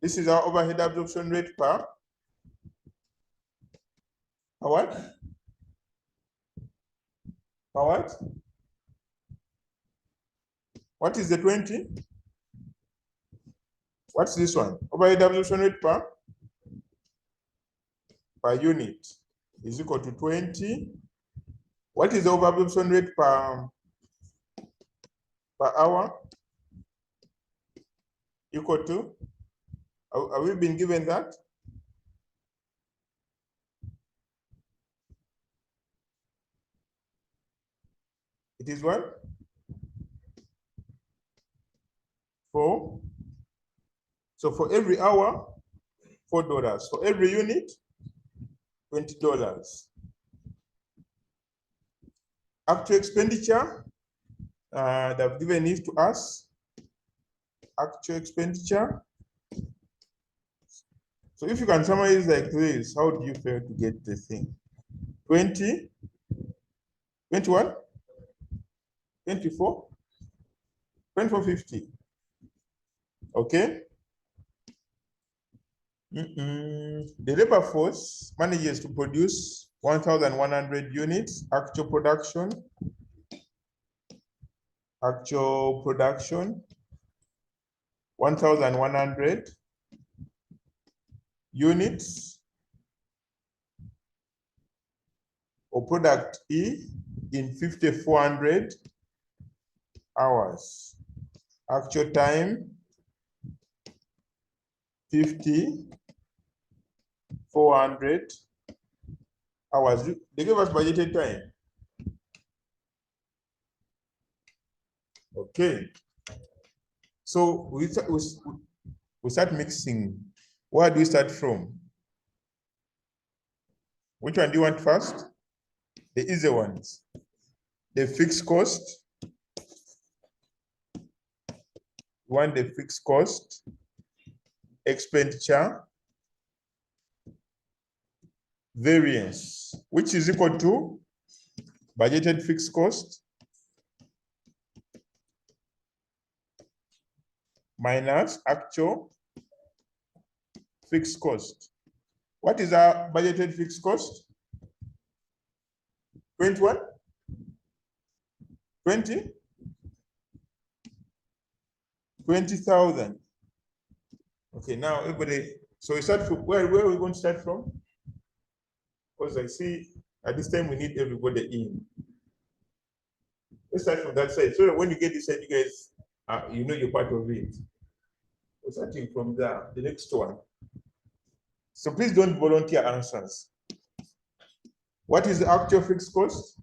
This is our overhead absorption rate per what? Per what? What is the 20? What's this one? Overhead absorption rate per unit is equal to 20. What is the overabsorption rate per hour? Equal to? Have we been given that? It is what? 4. So for every hour, $4. For every unit, $20. Actual expenditure, they've given it to us. Actual expenditure. So if you can summarize like this, how do you fail to get the thing? 20, 21, 24, 24.50. Okay. The labor force manages to produce 1,100 units. Actual production, 1,100 units of product E in 5,400 hours. Actual time, 5,400 hours. They give us budgeted time. Okay. So we start mixing. Where do we start from? Which one do you want first? The easy ones. The fixed cost. One, the fixed cost, expenditure, variance, which is equal to budgeted fixed cost minus actual fixed cost. What is our budgeted fixed cost? 21? 20? 20,000. Okay, now everybody, so we start from where are we going to start from? Because I see at this time we need everybody in. Let's start from that side. So when you get this side, you guys, you know you're part of it. We're starting from there, the next one. So please don't volunteer answers. What is the actual fixed cost?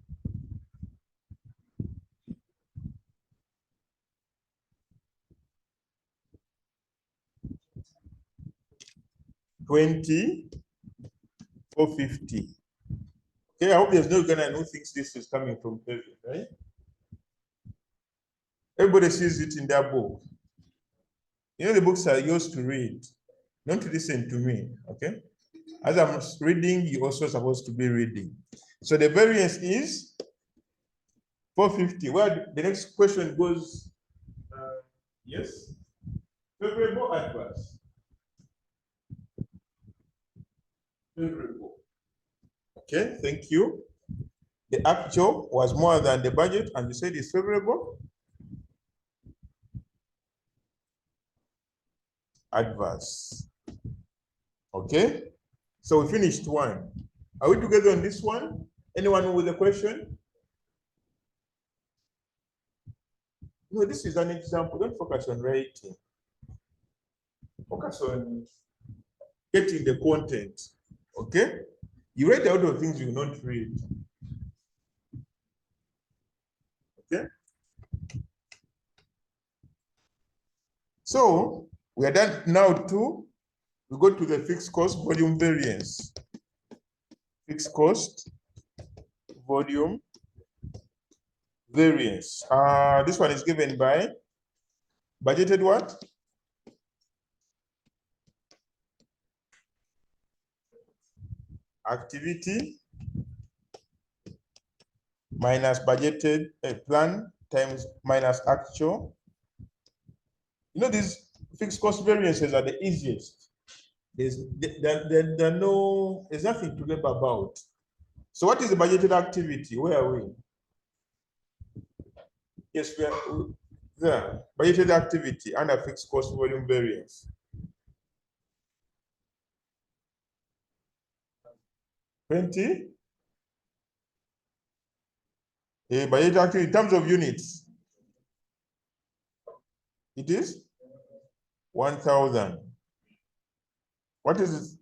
$20,450. Okay, I hope there's no Ghana who thinks this is coming from heaven, right? Everybody sees it in their book. You know, the books are yours to read, not to listen to me, okay? As I'm reading, you're also supposed to be reading. So the variance is 450. Well, the next question goes, yes? Favorable, adverse? Favorable. Okay, thank you. The actual was more than the budget, and you said it's favorable. Adverse. Okay, so we finished one. Are we together on this one? Anyone with a question? No, this is an example. Don't focus on writing. Focus on getting the content. Okay? You write a lot of things you will not read. Okay? So we are done now too. We go to the fixed cost volume variance. Fixed cost volume variance. This one is given by budgeted what? Activity minus budgeted plan times minus actual. You know, these fixed cost variances are the easiest. There's nothing to labor about. So what is the budgeted activity? Where are we? Yes, we are there. Budgeted activity under fixed cost volume variance. 20. Budgeted activity in terms of units. It is 1,000. What is it?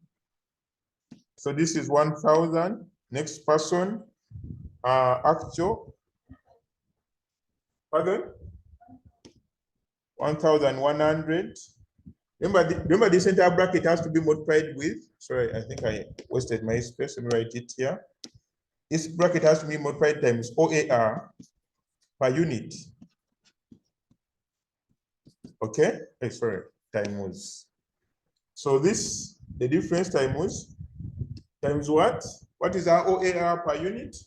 So this is 1,000. Next person, actual. Pardon? 1,100. Remember this entire bracket has to be multiplied with, sorry, I think I wasted my space. Let me write it here. This bracket has to be multiplied times OAR per unit. Okay, sorry, times. So this, the difference times what? What is our OAR per unit?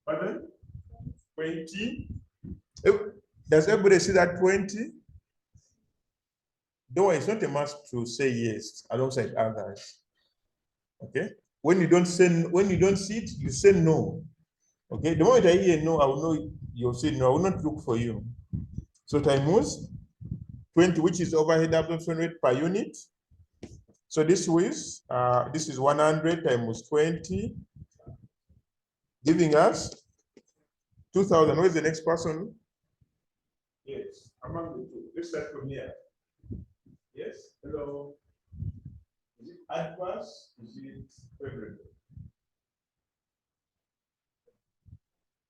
Pardon? 20. Does everybody see that 20? Don't worry, it's not a must to say yes alongside others. Okay. When you don't see it, you say no. Okay. The moment I hear no, I will know you'll say no. I will not look for you. So times 20, which is overhead absorption rate per unit. So this is 100 times 20, giving us 2,000. Where's the next person? Yes, among the two. Let's start from here. Yes, hello. Is it adverse? Is it favorable?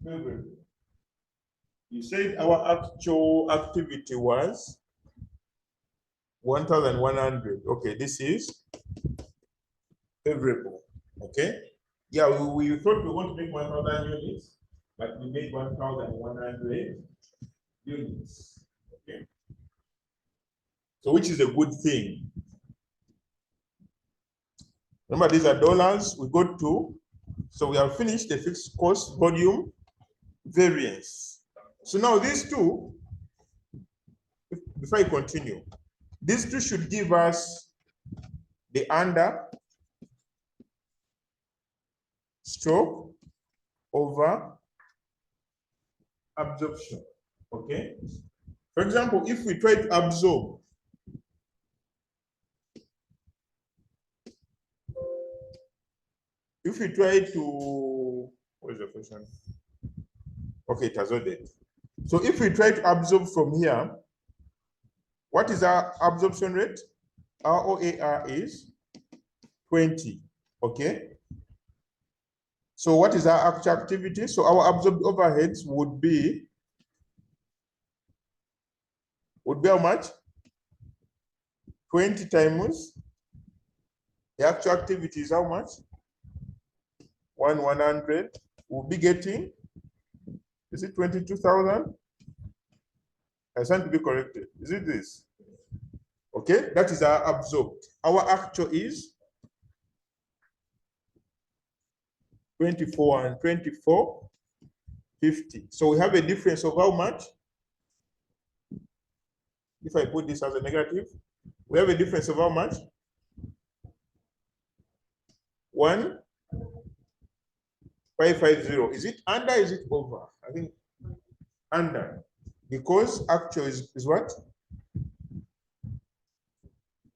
Favorable. You said our actual activity was 1,100. Okay, this is favorable. Okay. Yeah, we thought we want to make 1,000 units, but we made 1,100 units. Okay. So which is a good thing. Remember, these are dollars. We go to, so we have finished the fixed cost volume variance. So now these two, before I continue, these two should give us the under stroke over absorption. Okay. For example, if we try to absorb what is the question? Okay, it has ordered. So if we try to absorb from here, what is our absorption rate? Our OAR is 20. Okay. So what is our actual activity? So our absorbed overheads would be how much? 20 times the actual activity is how much? 100. We'll be getting, is it 22,000? I stand to be corrected. Is it this? Okay, that is our absorbed. Our actual is 24 and 24, 50. So we have a difference of how much? If I put this as a negative, we have a difference of how much? 1,550. Is it under? Is it over? I think under, because actual is what?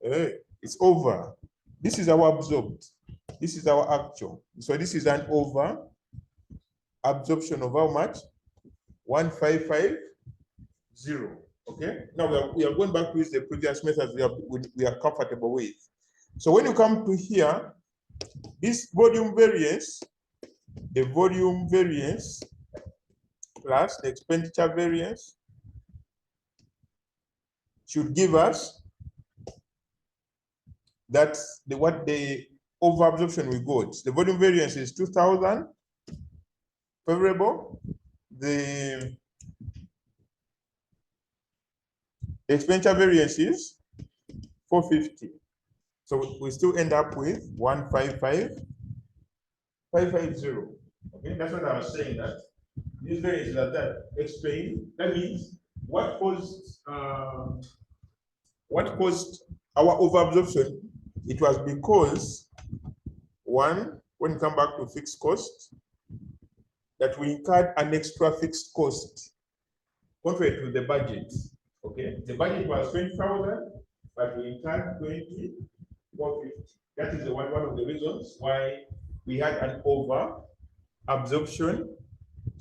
It's over. This is our absorbed. This is our actual. So this is an over absorption of how much? 1,550. Okay. Now we are going back to use the previous methods we are comfortable with. So when you come to here, this volume variance, the volume variance plus the expenditure variance should give us that's what the over absorption we got. The volume variance is 2,000 favorable. The expenditure variance is 450. So we still end up with 155,550. Okay, that's what I was saying, that these variances are that explain. That means what caused our overabsorption? It was because one, when you come back to fixed cost, that we incurred an extra fixed cost contrary to the budget. Okay, the budget was 20,000, but we incurred 20,450. That is one of the reasons why we had an over absorption.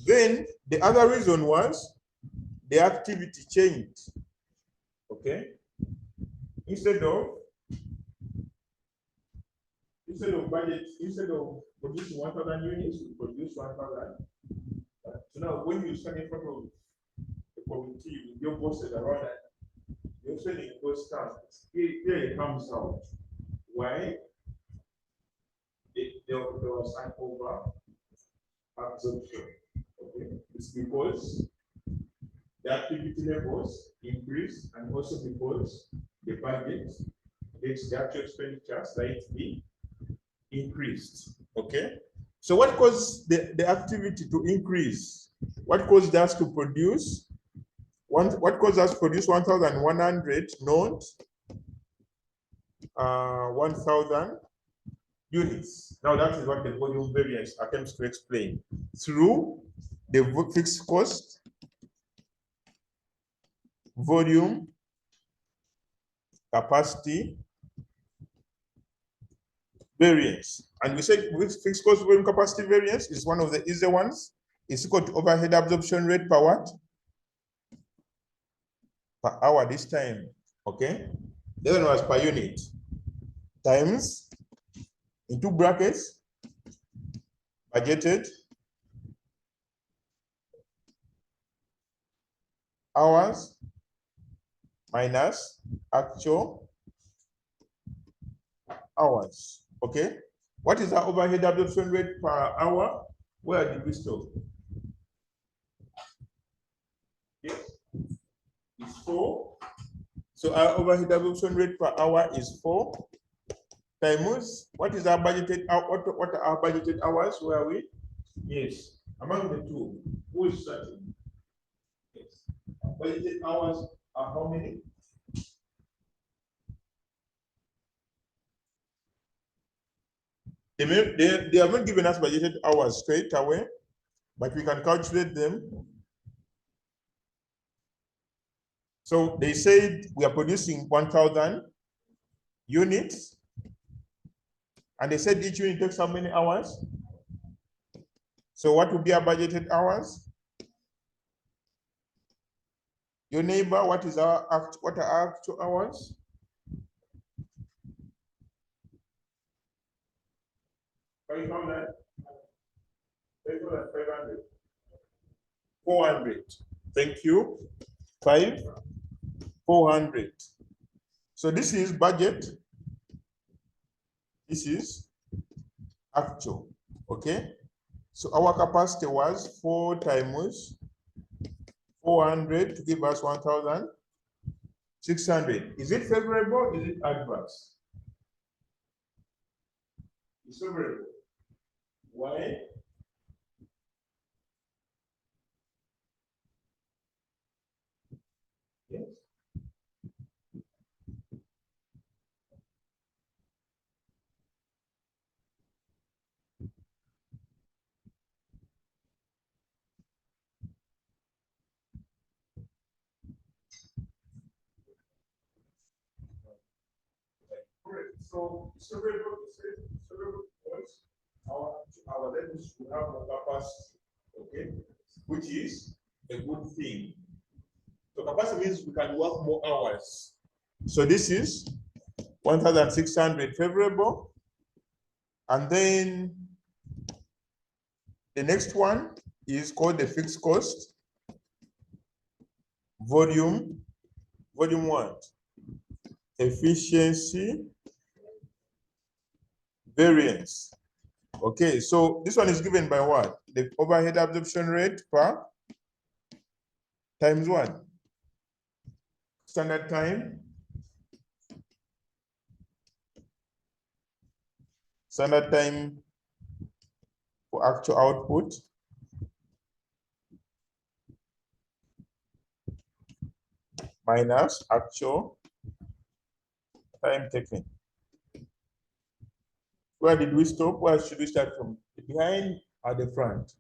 Then the other reason was the activity changed. Okay, instead of producing 1,000 units, we produce 1,000. So now when you stand in front of the committee with your bosses around that, your spending cost comes. Here it comes out. Why? There was an over absorption. Okay, it's because the activity levels increase and also because the budget, the actual expenditure slightly increased. Okay, so what caused the activity to increase? What caused us to produce what caused us to produce 1,100 not 1,000 units? Now that is what the volume variance attempts to explain through the fixed cost, volume, capacity, variance. And we said with fixed cost, volume, capacity, variance is one of the easy ones. It's equal to overhead absorption rate per what? Per hour this time. Okay. The other one was per unit times into brackets budgeted hours minus actual hours. Okay, what is our overhead absorption rate per hour? Where did we stop? Yes, it's 4. So our overhead absorption rate per hour is 4 times what is our budgeted what are our budgeted hours? Where are we? Yes, among the two, who is starting? Yes, budgeted hours are how many? They haven't given us budgeted hours straight away, but we can calculate them. So they said we are producing 1,000 units, and they said each unit takes how many hours? So what would be our budgeted hours? Your neighbor, what are our actual hours? Can you count that? 500. 400. Thank you. 400. So this is budget. This is actual. Okay. So our capacity was 4 times 400 to give us 1,600. Is it favorable? Is it adverse? It's favorable. Why? Yes. So favorable because our levels will have more capacity, okay, which is a good thing. So capacity means we can work more hours. So this is 1,600 favorable. And then the next one is called the fixed cost. Volume what? Efficiency variance. Okay, so this one is given by what? The overhead absorption rate per times what? Standard time. Standard time for actual output minus actual time taken. Where did we stop? Where should we start from? The behind or the front?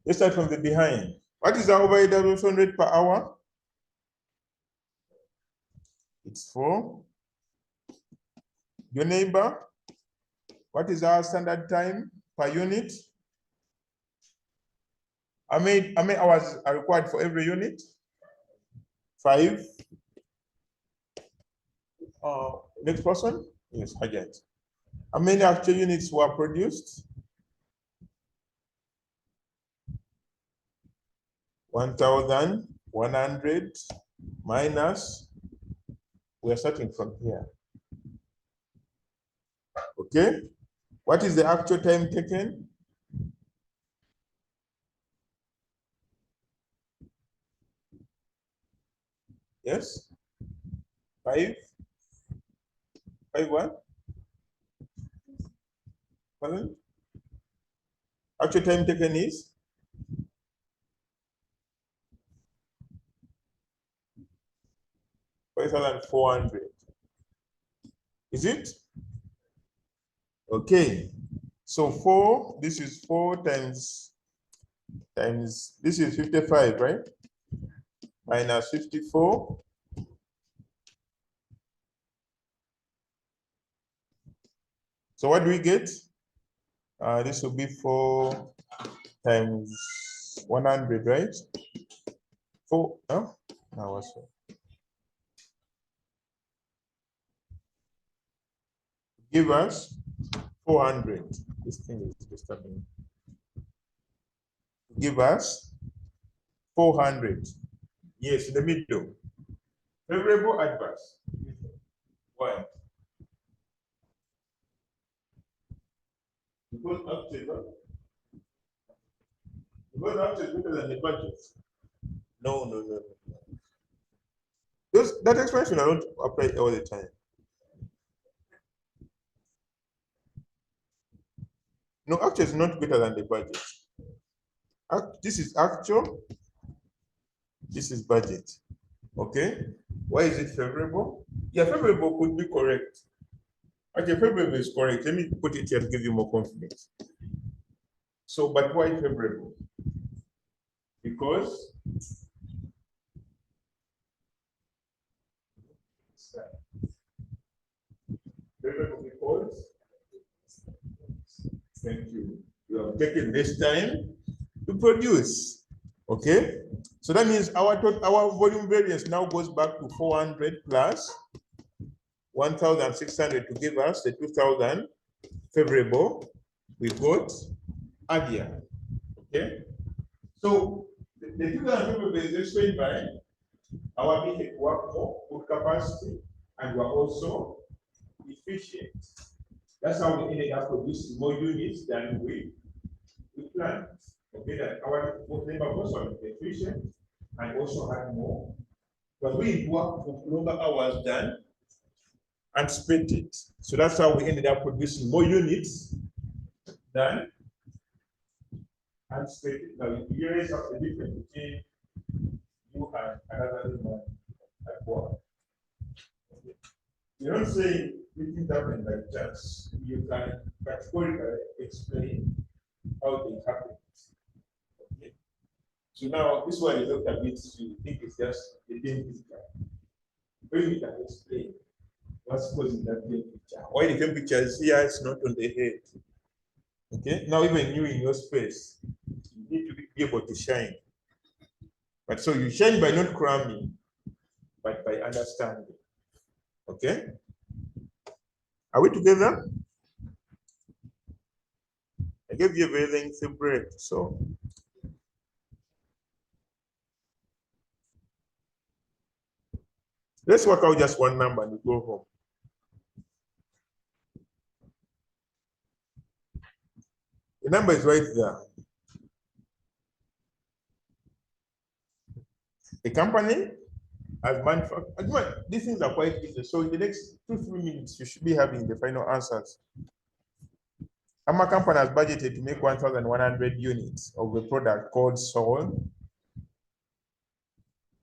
Let's start from the behind. What is the overhead absorption rate per hour? It's 4. Your neighbor, what is our standard time per unit? How many hours are required for every unit? 5. Next person? Yes, Hajat. How many actual units were produced? 1,100 minus, we're starting from here. Okay, what is the actual time taken? Yes, 5 pardon? Actual time taken is 5,400. Is it? Okay. So 4, this is 4 times, this is 55, right? Minus 54. So what do we get? This will be 4 times 100, right? 4, no? No, what's that? Give us 400. This thing is disturbing. Give us 400. Yes, in the middle. Favorable, adverse. Why? Because after is better than the budget. No. That expression I don't apply all the time. No, actual is not better than the budget. This is actual. This is budget. Okay. Why is it favorable? Yeah, favorable could be correct. Okay, favorable is correct. Let me put it here to give you more confidence. So, but why favorable? Because favorable because thank you. You have taken this time to produce. Okay. So that means our volume variance now goes back to 400 plus 1,600 to give us the 2,000 favorable we got earlier. Okay. So the 2,000 favorable is explained by our ability to work more, good capacity, and we're also efficient. That's how we ended up producing more units than we planned. Okay, that our labor was also efficient and also had more. But we work for longer hours than anticipated. So that's how we ended up producing more units than anticipated. Now, you realize the difference between you and another man at work. You're not saying it didn't happen by chance. You can categorically explain how they happened. Okay. So now this one is not a bit, you think it's just the temperature. When you can explain what's causing that temperature, why the temperature is here, it's not on the head. Okay, now even you in your space, you need to be able to shine. But so you shine by not cramming, but by understanding. Okay, are we together? I gave you everything separate, so let's work out just one number and we go home. The number is right there. The company has manufactured. These things are quite easy. So in the next 2-3 minutes, you should be having the final answers. Our company has budgeted to make 1,100 units of a product called Sol.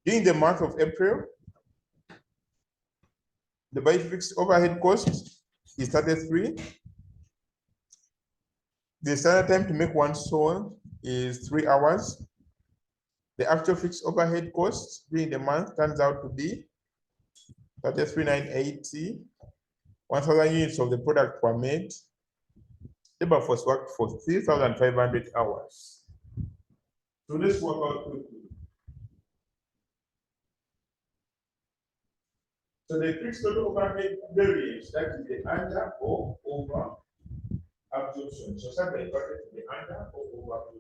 During the month of April, the by fixed overhead cost is 33. The standard time to make one Sol is 3 hours. The actual fixed overhead cost during the month turns out to be 33,980. 1,000 units of the product were made. Labor force worked for 3,500 hours. So let's work out quickly. So the fixed total overhead variance, that is the under or over absorption. So start by bracket the under or over absorption.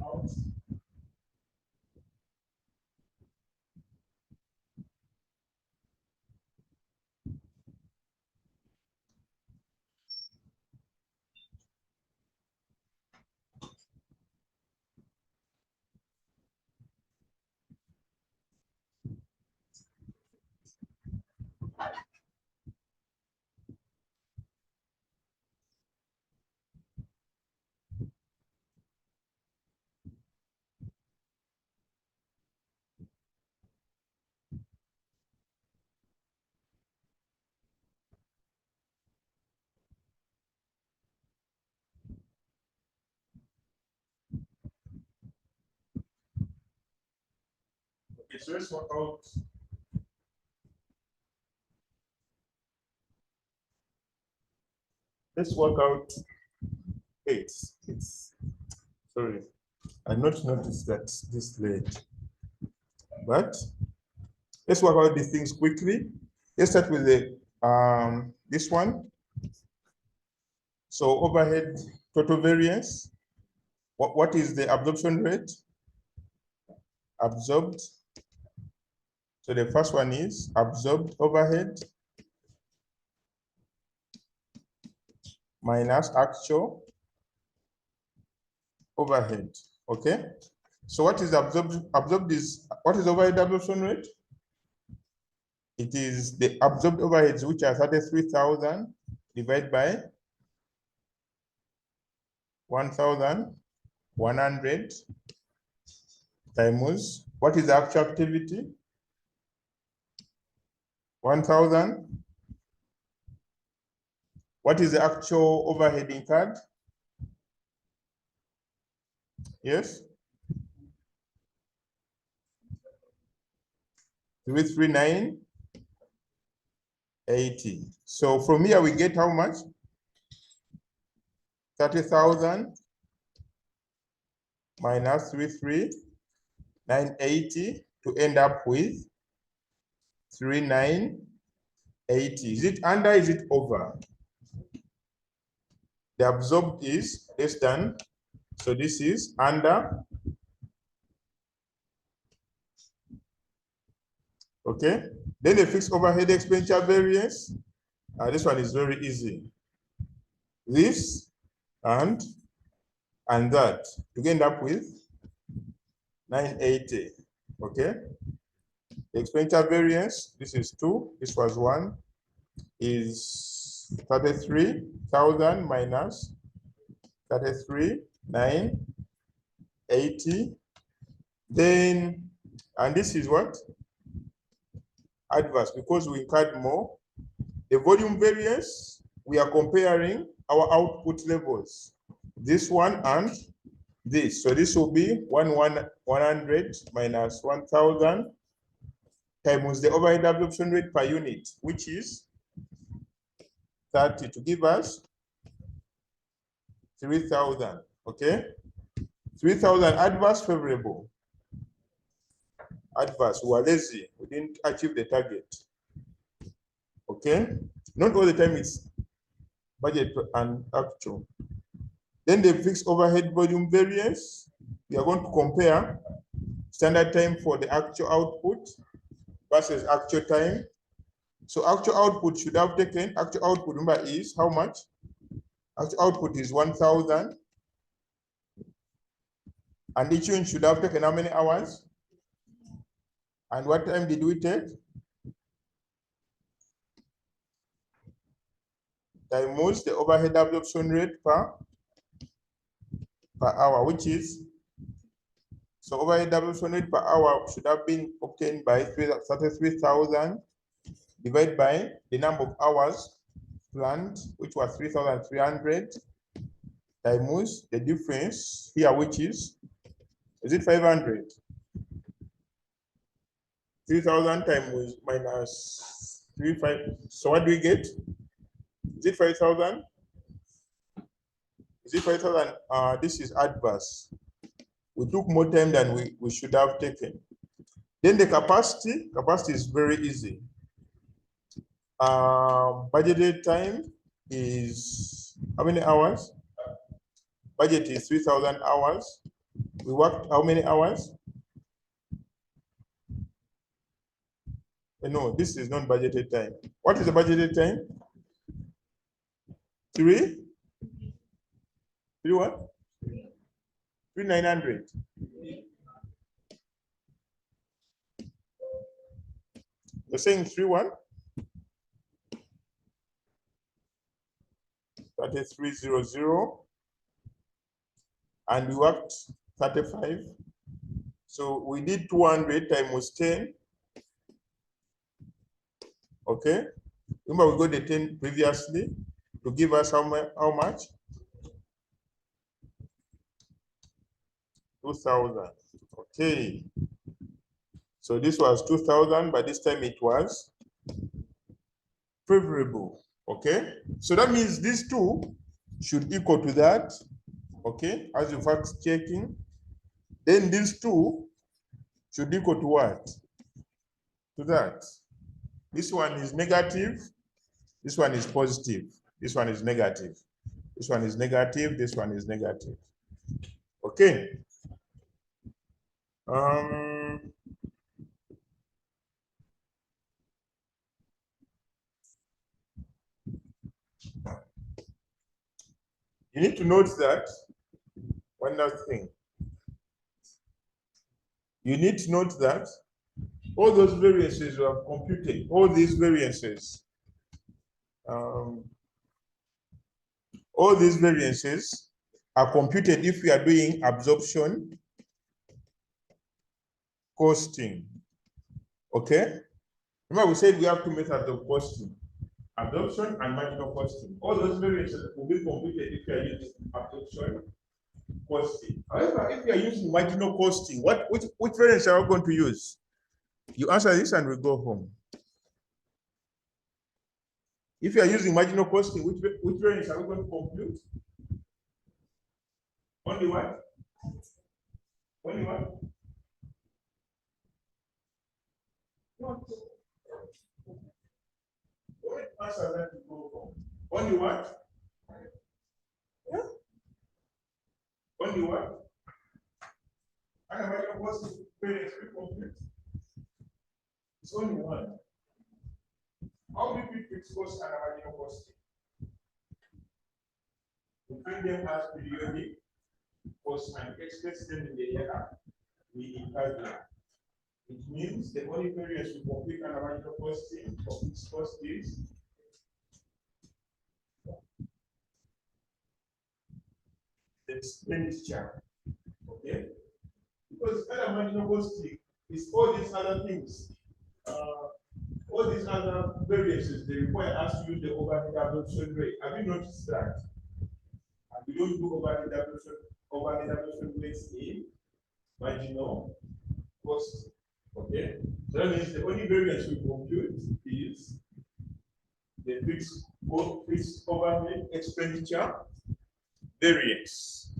out. Okay, so let's work out. Let's work out 8. It's sorry, I not noticed that this late. But let's work out these things quickly. Let's start with the this one. So overhead total variance. What is the absorption rate? Absorbed. So the first one is absorbed overhead minus actual overhead. Okay. So what is absorbed? Absorbed is what is overhead absorption rate? It is the absorbed overheads, which are 33,000 divided by 1,100 times what is the actual activity? 1,000. What is the actual overhead incurred? Yes. 33980. So from here we get how much? 30,000 minus 33980 to end up with 3980. Is it under? Is it over? The absorbed is less than, so this is under. Okay. Then the fixed overhead expenditure variance. This one is very easy. This and that to end up with 980. Okay. The expenditure variance, this is 2, this was 1, is 33,000 minus 33,980. Then, and this is what? Adverse, because we incurred more. The volume variance, we are comparing our output levels. This one and this. So this will be 100 minus 1,000 times the overhead absorption rate per unit, which is 30, to give us 3,000. Okay, 3,000 adverse, favorable. Adverse, we were lazy, we didn't achieve the target. Okay, not all the time it's budget and actual. Then the fixed overhead volume variance, we are going to compare standard time for the actual output versus actual time. So actual output should have taken, actual output number is how much? Actual output is 1,000. And each one should have taken how many hours? And what time did we take? Times the overhead absorption rate per hour, which is, so overhead absorption rate per hour should have been obtained by 33,000 divided by the number of hours planned, which was 3,300, times the difference here, which is it 500? 3,000 times minus 3,500. So what do we get? Is it 5,000? Is it 5,000? This is adverse. We took more time than we should have taken. Then the capacity is very easy. Budgeted time is how many hours? Budget is 3,000 hours. We worked how many hours? No, this is not budgeted time. What is the budgeted time? 3? 3 what? 3,900. You're saying 3 what? 3,300. And we worked 35. So we did 200 times 10. Okay. Remember we got the 10 previously to give us how much? 2,000. Okay. So this was 2,000, but this time it was favorable. Okay. So that means these two should equal to that. Okay. As you fact checking, then these two should equal to what? To that. This one is negative. This one is positive. This one is negative. This one is negative. This one is negative. Okay. You need to note that one last thing. You need to note that all those variances you have computed, all these variances, are computed if we are doing absorption costing. Okay? Remember, we said we have two methods of costing: absorption and marginal costing. All those variances will be computed if you are using absorption costing. However, if you are using marginal costing, which variance are we going to use? You answer this and we go home. If you are using marginal costing, which variance are we going to compute? Only what? Only what? What answer that we go home? Only what? Yeah? Only what? And marginal costing variance we compute. It's only one. How do we fix cost and marginal costing? We find them as periodic cost and express them in the year we incur them. It means the only variance we compute and marginal costing of fixed cost is the expenditure. Okay? Because other marginal costing is all these other things. All these other variances, they require us to use the overhead absorption rate. Have you noticed that? And we don't do overhead absorption rates in marginal cost. Okay? So that means the only variance we compute is the fixed overhead expenditure variance.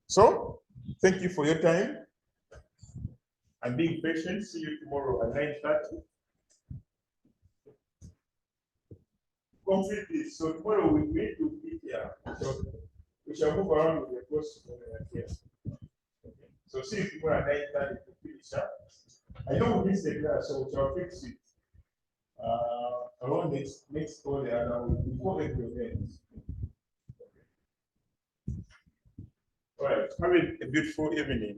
So, thank you for your time and being patient. See you tomorrow at 9:30. Complete this. So tomorrow we meet to eat here. So we shall move around with the course here. Okay. So see you tomorrow at 9:30 to finish up. I know we missed the class, so we shall fix it. Around next call the other week before April ends. All right. Have a beautiful evening.